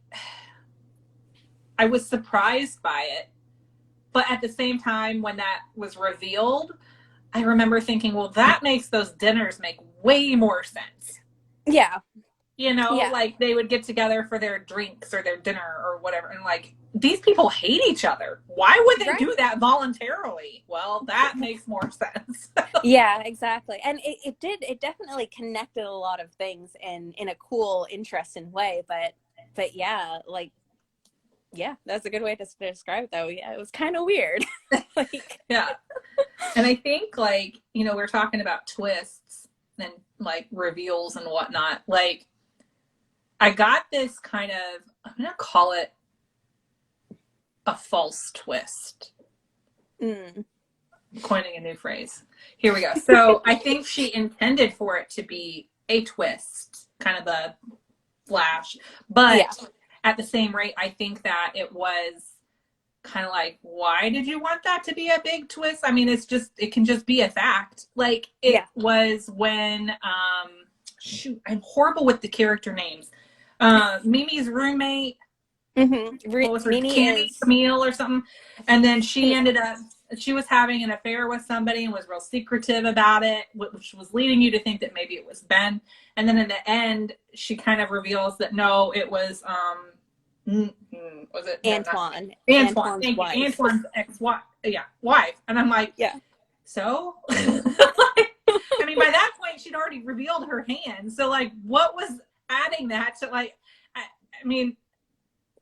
I was surprised by it. But at the same time, when that was revealed, I remember thinking, well, that makes those dinners make way more sense. Yeah. You know, like they would get together for their drinks or their dinner or whatever. And like, these people hate each other. Why would they do that voluntarily? Well, that makes more sense. Yeah, exactly. And it definitely connected a lot of things in a cool, interesting way. But yeah, like, yeah, that's a good way to describe it, though. Yeah, it was kind of weird. Like, yeah. And I think, like, you know, we're talking about twists and like reveals and whatnot. Like, I got this kind of, I'm going to call it a false twist. I'm coining a new phrase. Here we go. So I think she intended for it to be a twist, kind of a flash. But at the same rate, I think that it was kind of like, why did you want that to be a big twist? I mean, it can just be a fact. Like, it was when, shoot, I'm horrible with the character names. Mimi's roommate, what was her, Camille or something, and then she ended up, she was having an affair with somebody and was real secretive about it, which was leading you to think that maybe it was Ben. And then in the end, she kind of reveals that no, it was was it Antoine? Antoine's wife. Antoine's ex-wife, wife. And I'm like, so. I mean, by that point, she'd already revealed her hand. So, like, what was adding that to like, I mean,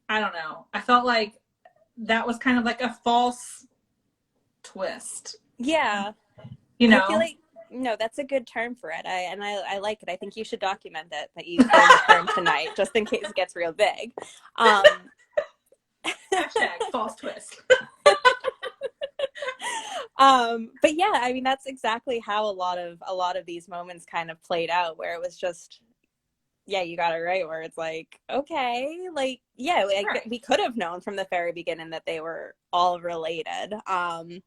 I don't know. I felt like that was kind of like a false twist. Yeah. You know? I feel like, no, that's a good term for it. I like it. I think you should document it, that you coined the term tonight, just in case it gets real big. Hashtag false twist. But yeah, I mean, that's exactly how a lot of these moments kind of played out, where it was just, yeah, you got it right, where it's like, okay, like, yeah, like, Right. we could have known from the very beginning that they were all related. And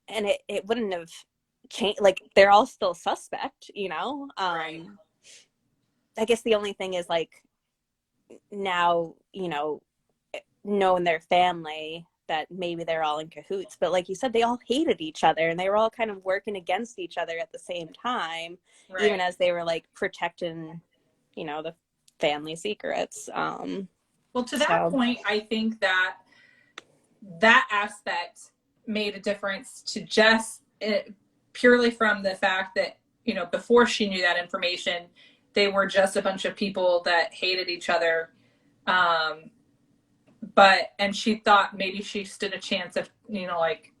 it wouldn't have changed, like, they're all still suspect, you know? Right. I guess the only thing is, like, now, you know, knowing their family, that maybe they're all in cahoots, but like you said, they all hated each other and they were all kind of working against each other at the same time, Right. even as they were like protecting, you know, the family secrets. Well, to that point, I think that aspect made a difference to Jess, purely from the fact that, you know, before she knew that information, they were just a bunch of people that hated each other. And she thought maybe she stood a chance of, you know, like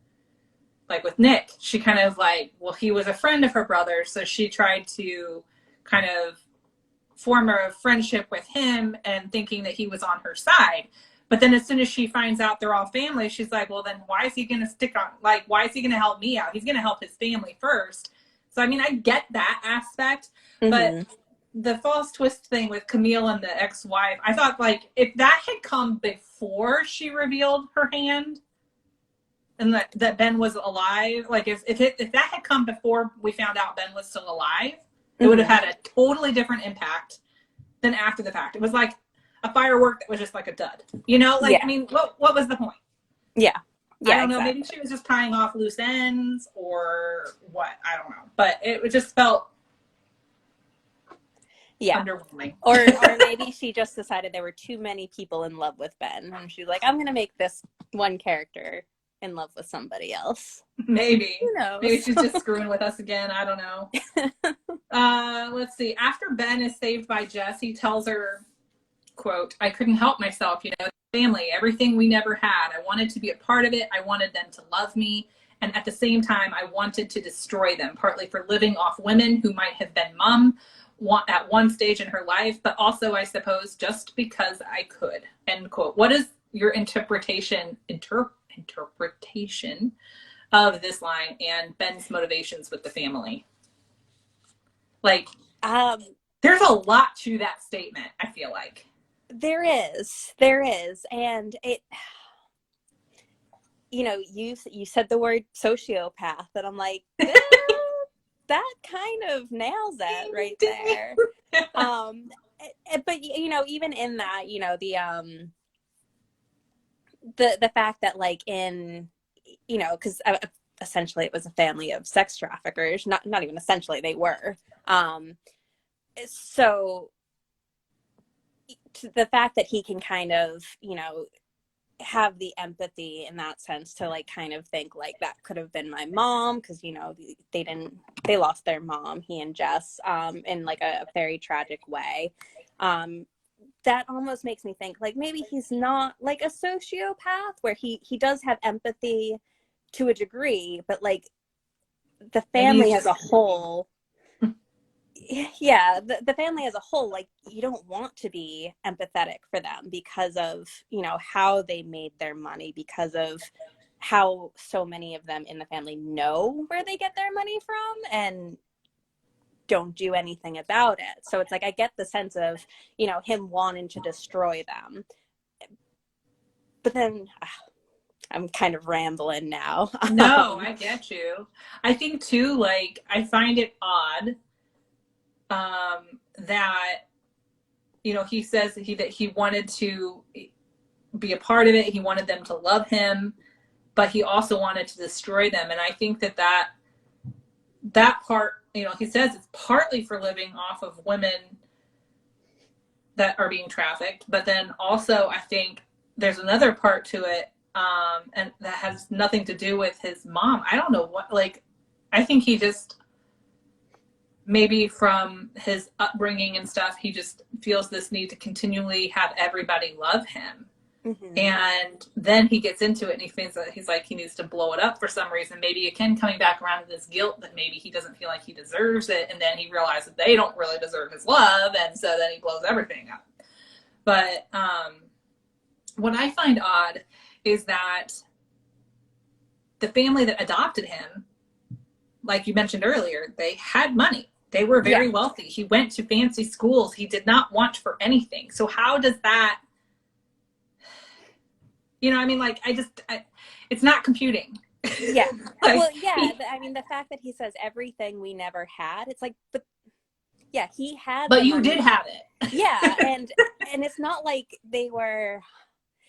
with Nick, she kind of like, well, he was a friend of her brother, so she tried to kind of form a friendship with him and thinking that he was on her side. But then as soon as she finds out they're all family, she's like, well, then why is he going to stick on, like, why is he going to help me out? He's going to help his family first. So, I mean, I get that aspect, but the false twist thing with Camille and the ex-wife, I thought, like, if that had come before she revealed her hand and that Ben was alive, like, if that had come before we found out Ben was still alive, it would have had a totally different impact than after the fact. It was like a firework that was just like a dud. You know, like, yeah. I mean, what was the point? Yeah. I don't know. Maybe she was just tying off loose ends or what. I don't know. But it just felt underwhelming. Or maybe she just decided there were too many people in love with Ben. And she's like, I'm going to make this one character in love with somebody else. Maybe. Who knows? Maybe she's just screwing with us again. I don't know. Let's see. After Ben is saved by Jess, he tells her, quote, I couldn't help myself, you know, family, everything we never had. I wanted to be a part of it. I wanted them to love me. And at the same time, I wanted to destroy them, partly for living off women who might have been mom at one stage in her life, but also, I suppose, just because I could, end quote. What is your interpretation of this line and Ben's motivations with the family? Like, there's a lot to that statement, I feel like. There is. And it, you know, you said the word sociopath, and I'm like, that kind of nails it right there. But, you know, even in that, you know, the fact that, like, in, you know, because essentially it was a family of sex traffickers, not even essentially, they were. So the fact that he can kind of, you know, have the empathy in that sense to, like, kind of think like that could have been my mom, because, you know, they lost their mom, he and Jess, in like a very tragic way. That almost makes me think like maybe he's not like a sociopath, where he does have empathy to a degree, but like the family as a whole, yeah, the family as a whole, like, you don't want to be empathetic for them because of, you know, how they made their money, because of how so many of them in the family know where they get their money from and don't do anything about it. So it's like, I get the sense of, you know, him wanting to destroy them. But then I'm kind of rambling now. No, I get you. I think too, like, I find it odd that, you know, he says that he wanted to be a part of it. He wanted them to love him, but he also wanted to destroy them. And I think that part, you know, he says it's partly for living off of women that are being trafficked, but then also I think there's another part to it, and that has nothing to do with his mom. I don't know what, like, I think he just maybe from his upbringing and stuff, he just feels this need to continually have everybody love him. Mm-hmm. And then he gets into it and he thinks that he's like, he needs to blow it up for some reason. Maybe again, coming back around to this guilt that maybe he doesn't feel like he deserves it. And then he realizes they don't really deserve his love. And so then he blows everything up. But what I find odd is that the family that adopted him, like you mentioned earlier, they had money. They were very wealthy. He went to fancy schools. He did not want for anything. So how does that, you know, I mean, like, it's not computing. Yeah. Like, well, yeah. I mean, the fact that he says everything we never had, it's like, but yeah, he had. But you did have it. Yeah. And it's not like they were,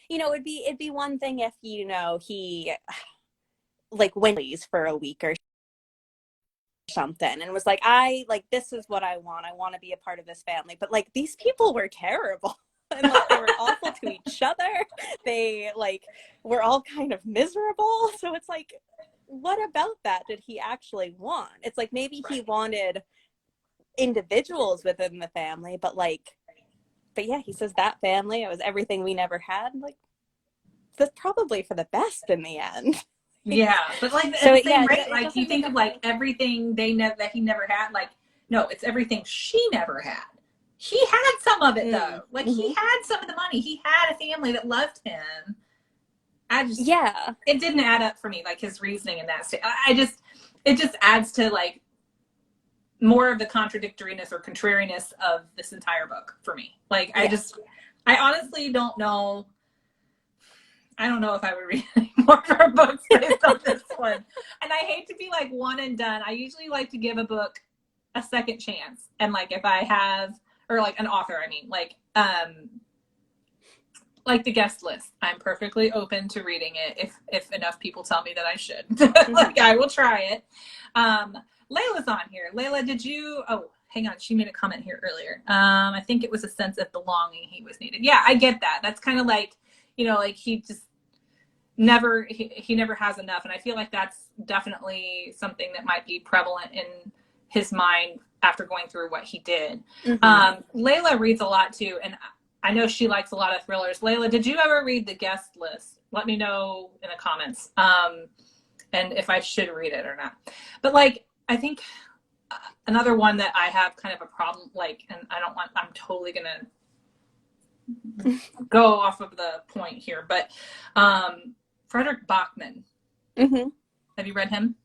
you know, it'd be one thing if, you know, he like went for a week or something and was like, this is what I want to be a part of this family. But like, these people were terrible. And like, they were awful to each other. They like were all kind of miserable. So it's like, what about that did he actually want? It's like, maybe he wanted individuals within the family, but yeah, he says that family, it was everything we never had. Like, that's probably for the best in the end. Yeah, but like at the same rate, like you think of like everything that he never had. Like, no, it's everything she never had. He had some of it though. Like he had some of the money. He had a family that loved him. It didn't add up for me. Like his reasoning in that state. It just adds to like more of the contradictoriness or contrariness of this entire book for me. Like I honestly don't know. I don't know if I would read any more of her books based on this one. And I hate to be like one and done. I usually like to give a book a second chance. And like if I have, or like an author, I mean, like the guest list, I'm perfectly open to reading it if enough people tell me that I should. Like I will try it. Layla's on here. Layla, did you, oh, hang on. She made a comment here earlier. I think it was a sense of belonging he was needed. Yeah, I get that. That's kind of like, you know, like he just never has enough. And I feel like that's definitely something that might be prevalent in his mind after going through what he did. Layla reads a lot too. And I know she likes a lot of thrillers. Layla, did you ever read the guest list? Let me know in the comments. And if I should read it or not. But like, I think another one that I have kind of a problem, like, and I'm totally gonna go off of the point here, but Frederick Bachmann. Have you read him?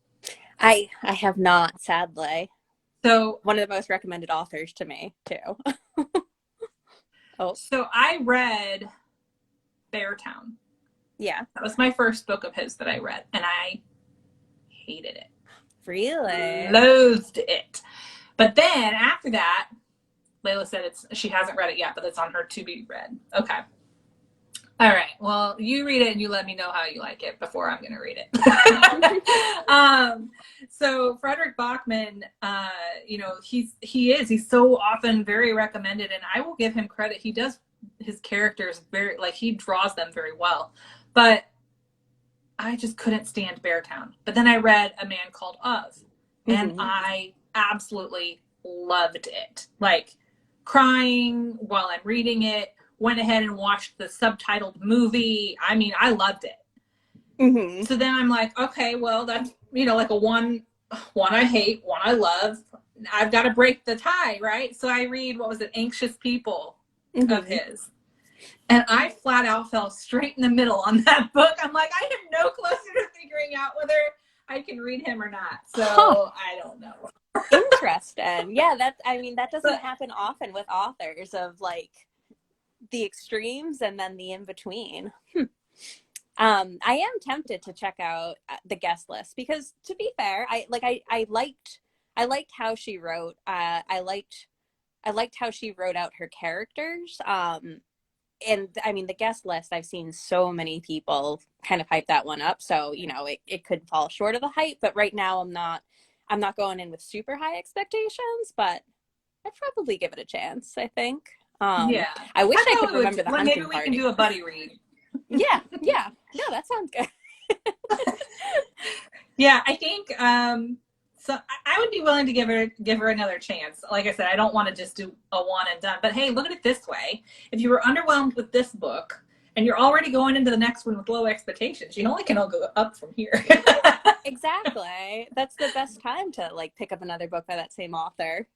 I have not, sadly. So one of the most recommended authors to me too. So I read Beartown. Yeah. That was my first book of his that I read, and I hated it. Really? Loathed it. But then after that, Layla said she hasn't read it yet, but it's on her to be read. Okay. All right. Well, you read it and you let me know how you like it before I'm going to read it. So Frederick Bachmann, you know, he's so often very recommended, and I will give him credit. He does his characters very, like, he draws them very well, but I just couldn't stand Beartown. But then I read A Man Called Ov, and I absolutely loved it. Like, crying while I'm reading it, went ahead and watched the subtitled movie. I mean, I loved it. So then I'm like, okay, well, that's, you know, like a one I hate, one I love. I've got to break the tie, right? So I read, what was it, Anxious People of his. And I flat out fell straight in the middle on that book. I'm like, I am no closer to figuring out whether I can read him or not. So I don't know. Interesting. Yeah, that doesn't happen often with authors, of like the extremes and then the in-between. I am tempted to check out the guest list, because to be fair, I liked how she wrote. I liked how she wrote out her characters. And I mean, the guest list, I've seen so many people kind of hype that one up. So, you know, it could fall short of the hype, but right now I'm not going in with super high expectations, but I'd probably give it a chance, I think. Yeah. I wish I could remember the hunting maybe we party. can do a buddy read. Yeah. No, that sounds good. Yeah, I think, so I I would be willing to give her another chance. Like I said, I don't want to just do a one and done. But hey, look at it this way: if you were underwhelmed with this book and you're already going into the next one with low expectations, you only can all go up from here. Exactly. That's the best time to like pick up another book by that same author.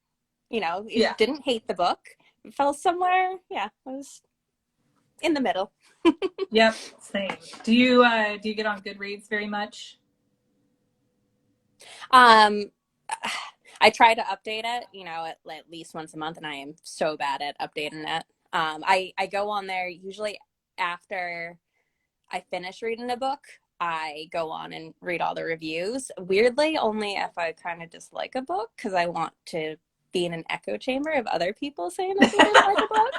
You know, you Yeah. didn't hate the book. It fell somewhere. Yeah, it was in the middle. Yep, same. Do you get on Goodreads very much? I try to update it, you know, at least once a month, and I am so bad at updating it. I go on there usually after I finish reading a book. I go on and read all the reviews. Weirdly, only if I kind of dislike a book, because I want to be in an echo chamber of other people saying that they didn't like a book.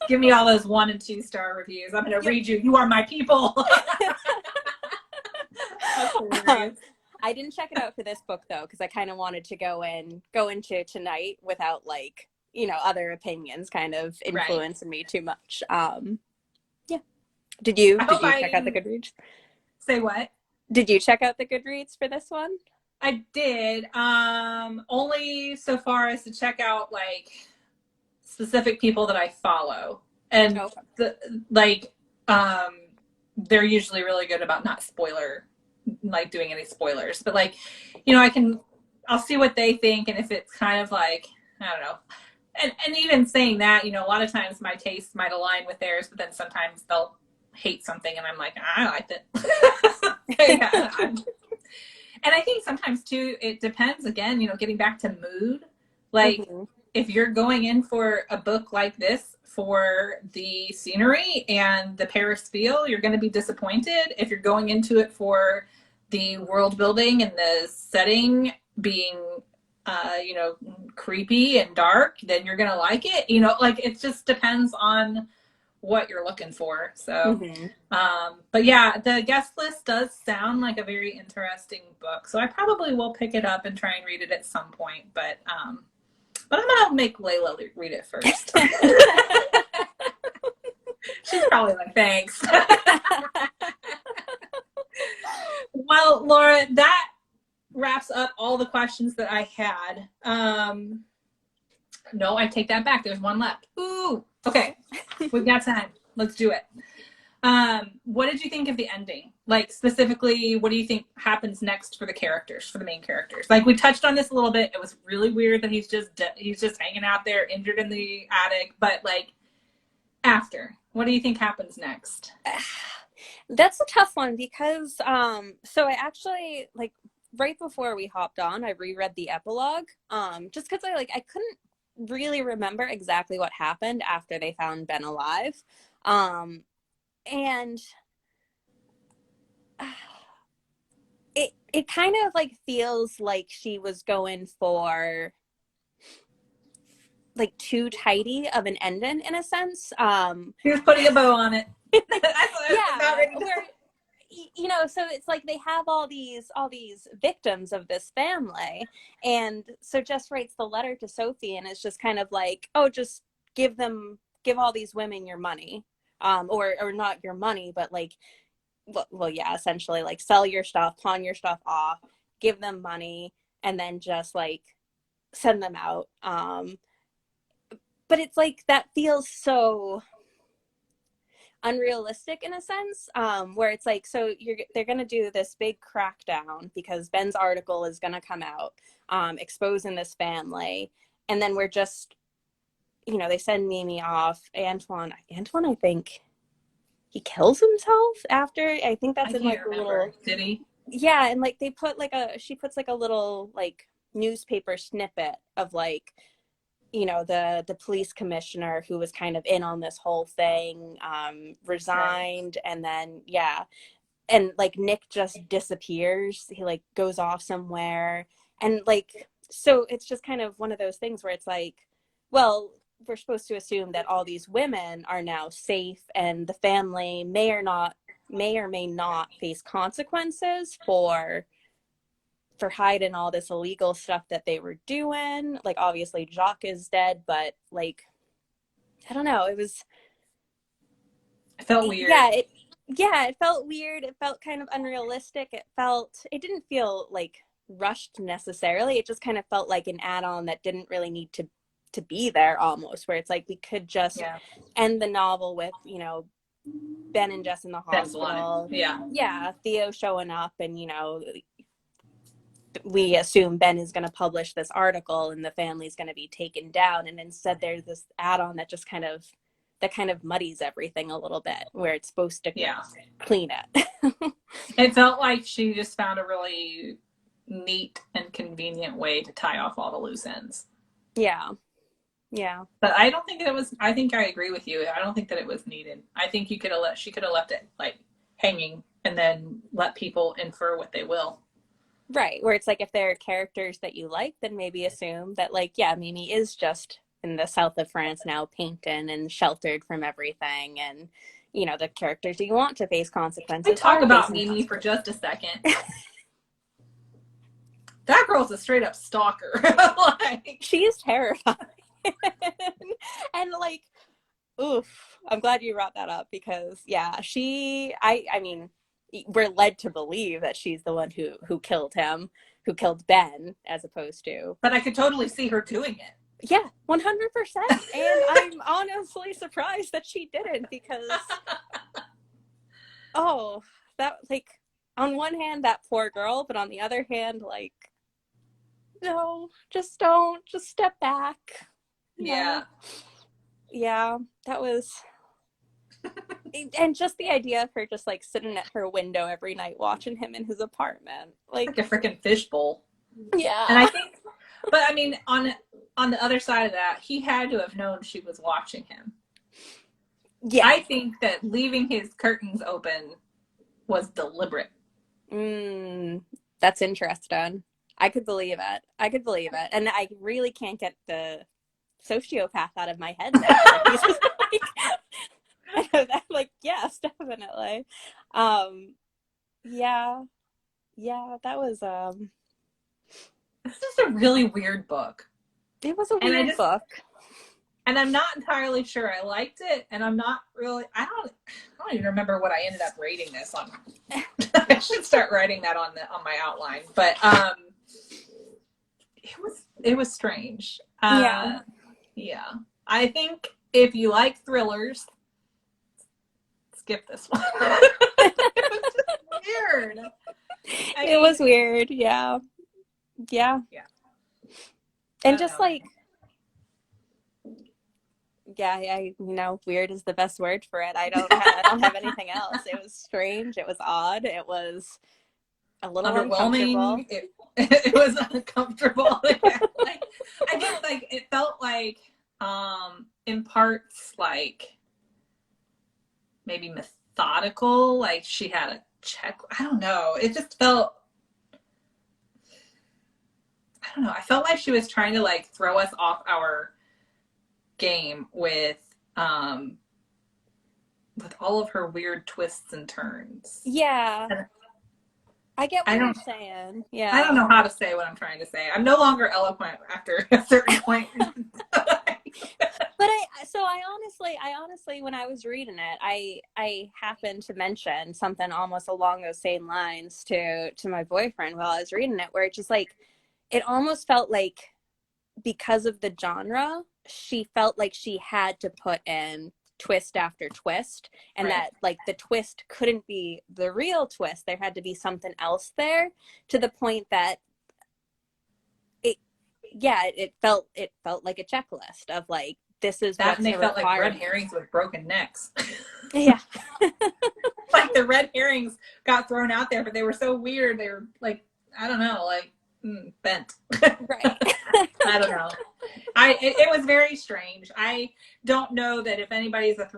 Give me all those 1 and 2 star reviews. I'm going to read you. You are my people. That's hilarious. I didn't check it out for this book though, because I kind of wanted to go into tonight without like, you know, other opinions kind of influencing me too much. Yeah. Did you check out the Goodreads? Say what? Did you check out the Goodreads for this one? I did. Only so far as to check out like specific people that I follow. And they're usually really good about not doing any spoilers, but like, you know, I'll see what they think, and if it's kind of like, I don't know, and even saying that, you know, a lot of times my tastes might align with theirs, but then sometimes they'll hate something and I'm like, I liked it. Yeah, and I think sometimes too, it depends, again, you know, getting back to mood, like if you're going in for a book like this for the scenery and the Paris feel, you're going to be disappointed. If you're going into it for the world building and the setting being, you know, creepy and dark, then you're going to like it. You know, like it just depends on what you're looking for. So, but yeah, the guest list does sound like a very interesting book. So I probably will pick it up and try and read it at some point. But I'm going to make Layla read it first. She's probably like, thanks. Well, Laura, that wraps up all the questions that I had. No, I take that back. There's one left. Ooh, okay. We've got time. Let's do it. What did you think of the ending? Like, specifically, what do you think happens next for the characters, for the main characters? Like, we touched on this a little bit. It was really weird that he's just hanging out there, injured in the attic. But, like, after, what do you think happens next? That's a tough one because, so I actually, like, right before we hopped on, I reread the epilogue, just because I couldn't really remember exactly what happened after they found Ben alive. And it kind of like feels like she was going for like too tidy of an ending in a sense. He was putting a bow on it. Where, you know, so it's like they have all these victims of this family, and so Jess writes the letter to Sophie, and it's just kind of like, oh, just give all these women your money, or not your money, but like, well, yeah, essentially like sell your stuff, pawn your stuff off, give them money, and then just like send them out. But it's like that feels so unrealistic in a sense, where it's like, so they're going to do this big crackdown because Ben's article is going to come out, exposing this family, and then we're just, you know, they send Mimi off. Antoine, I think he kills himself after. I think that's in like a little. Did he? Yeah, and like they put like she puts like a little like newspaper snippet of like, you know, the police commissioner who was kind of in on this whole thing, resigned. Right. And then, yeah. And like Nick just disappears. He like goes off somewhere. And like, so it's just kind of one of those things where it's like, well, we're supposed to assume that all these women are now safe and the family may or may not face consequences for hiding all this illegal stuff that they were doing. Like, obviously Jacques is dead, but like, I don't know, it felt weird. It felt weird. It felt kind of unrealistic. It didn't feel like rushed necessarily. It just kind of felt like an add-on that didn't really need to be there, almost, where it's like we could just end the novel with, you know, Ben and Jess in the hospital. Yeah, Theo showing up, and, you know, we assume Ben is going to publish this article and the family's going to be taken down, and instead there's this add-on that just kind of muddies everything a little bit, where it's supposed to clean it. It felt like she just found a really neat and convenient way to tie off all the loose ends. Yeah. But I don't think I think I agree with you. I don't think that it was needed. I think she could have left it like hanging and then let people infer what they will. Right, where it's like, if there are characters that you like, then maybe assume that, like, yeah, Mimi is just in the south of France now, painting and sheltered from everything, and, you know, the characters you want to face consequences. Can we talk about Mimi for just a second? That girl's a straight up stalker. Like, she is terrifying. And like, oof, I'm glad you brought that up, because I mean, we're led to believe that she's the one who killed him, who killed Ben, as opposed to. But I could totally see her doing it. Yeah, 100%. And I'm honestly surprised that she didn't, because, that, like, on one hand, that poor girl, but on the other hand, like, no, just don't, just step back. Yeah. Yeah, that was. And just the idea of her just, like, sitting at her window every night watching him in his apartment, like a freaking fishbowl. Yeah. And I think, but I mean, on the other side of that, he had to have known she was watching him. Yeah. I think that leaving his curtains open was deliberate. That's interesting. I could believe it. And I really can't get the sociopath out of my head now. He's just like, I know that, like, yes, definitely. Yeah, that was this is a really weird book. It was a weird book. And I'm not entirely sure I liked it, and I'm not really, I don't even remember what I ended up rating this on. I should start writing that on my outline. But it was strange. Yeah. I think if you like thrillers, skip this one. It was just weird. It was weird. Yeah. And just like, weird is the best word for it. I don't have anything else. It was strange. It was odd. It was a little uncomfortable. It was uncomfortable. Yeah. Like, I guess, like, it felt like, in parts, like, maybe methodical. Like, she had a check. I don't know. It just felt, I don't know. I felt like she was trying to, like, throw us off our game with all of her weird twists and turns. Yeah. I get what you're saying. Yeah. I don't know how to say what I'm trying to say. I'm no longer eloquent after a certain point. But I honestly, when I was reading it, I happened to mention something almost along those same lines to my boyfriend while I was reading it, where it's just like, it almost felt like, because of the genre, she felt like she had to put in twist after twist, and that, like, the twist couldn't be the real twist. There had to be something else there, to the point that it felt like a checklist of, like, this is that, what's and they felt like red herrings with broken necks. Yeah. Like, the red herrings got thrown out there, but they were so weird. They were, like, I don't know, like, bent. Right. I don't know. It was very strange. I don't know that if anybody's if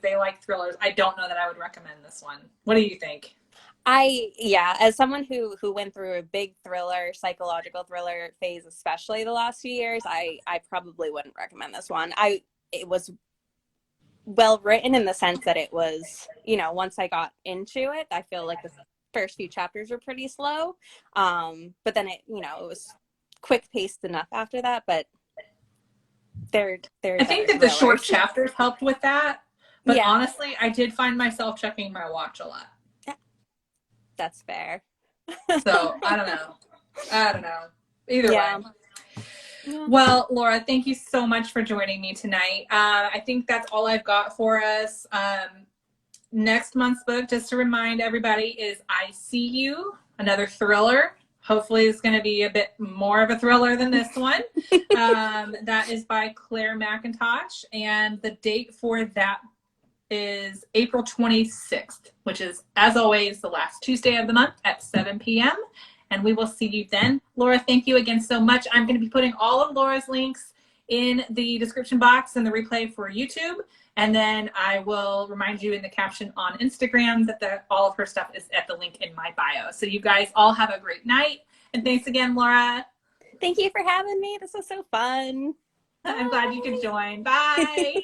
they like thrillers, I don't know that I would recommend this one. What do you think? As someone who went through a big psychological thriller phase, especially the last few years, I probably wouldn't recommend this one. It was well written in the sense that it was, once I got into it, I feel like the first few chapters were pretty slow. But then it was quick paced enough after that, but I think that the short chapters helped with that. But honestly, I did find myself checking my watch a lot. That's fair. So I don't know. I don't know. Either Yeah. way. Yeah. Well, Laura, thank you so much for joining me tonight. I think that's all I've got for us. Next month's book, just to remind everybody, is I See You, another thriller. Hopefully it's going to be a bit more of a thriller than this one. That is by Clare Mackinaosh, and the date for that is April 26th, which is, as always, the last Tuesday of the month at 7 p.m. And we will see you then. Laura, thank you again so much. I'm going to be putting all of Laura's links in the description box and the replay for YouTube. And then I will remind you in the caption on Instagram that all of her stuff is at the link in my bio. So you guys all have a great night. And thanks again, Laura. Thank you for having me. This was so fun. I'm glad you could join. Bye.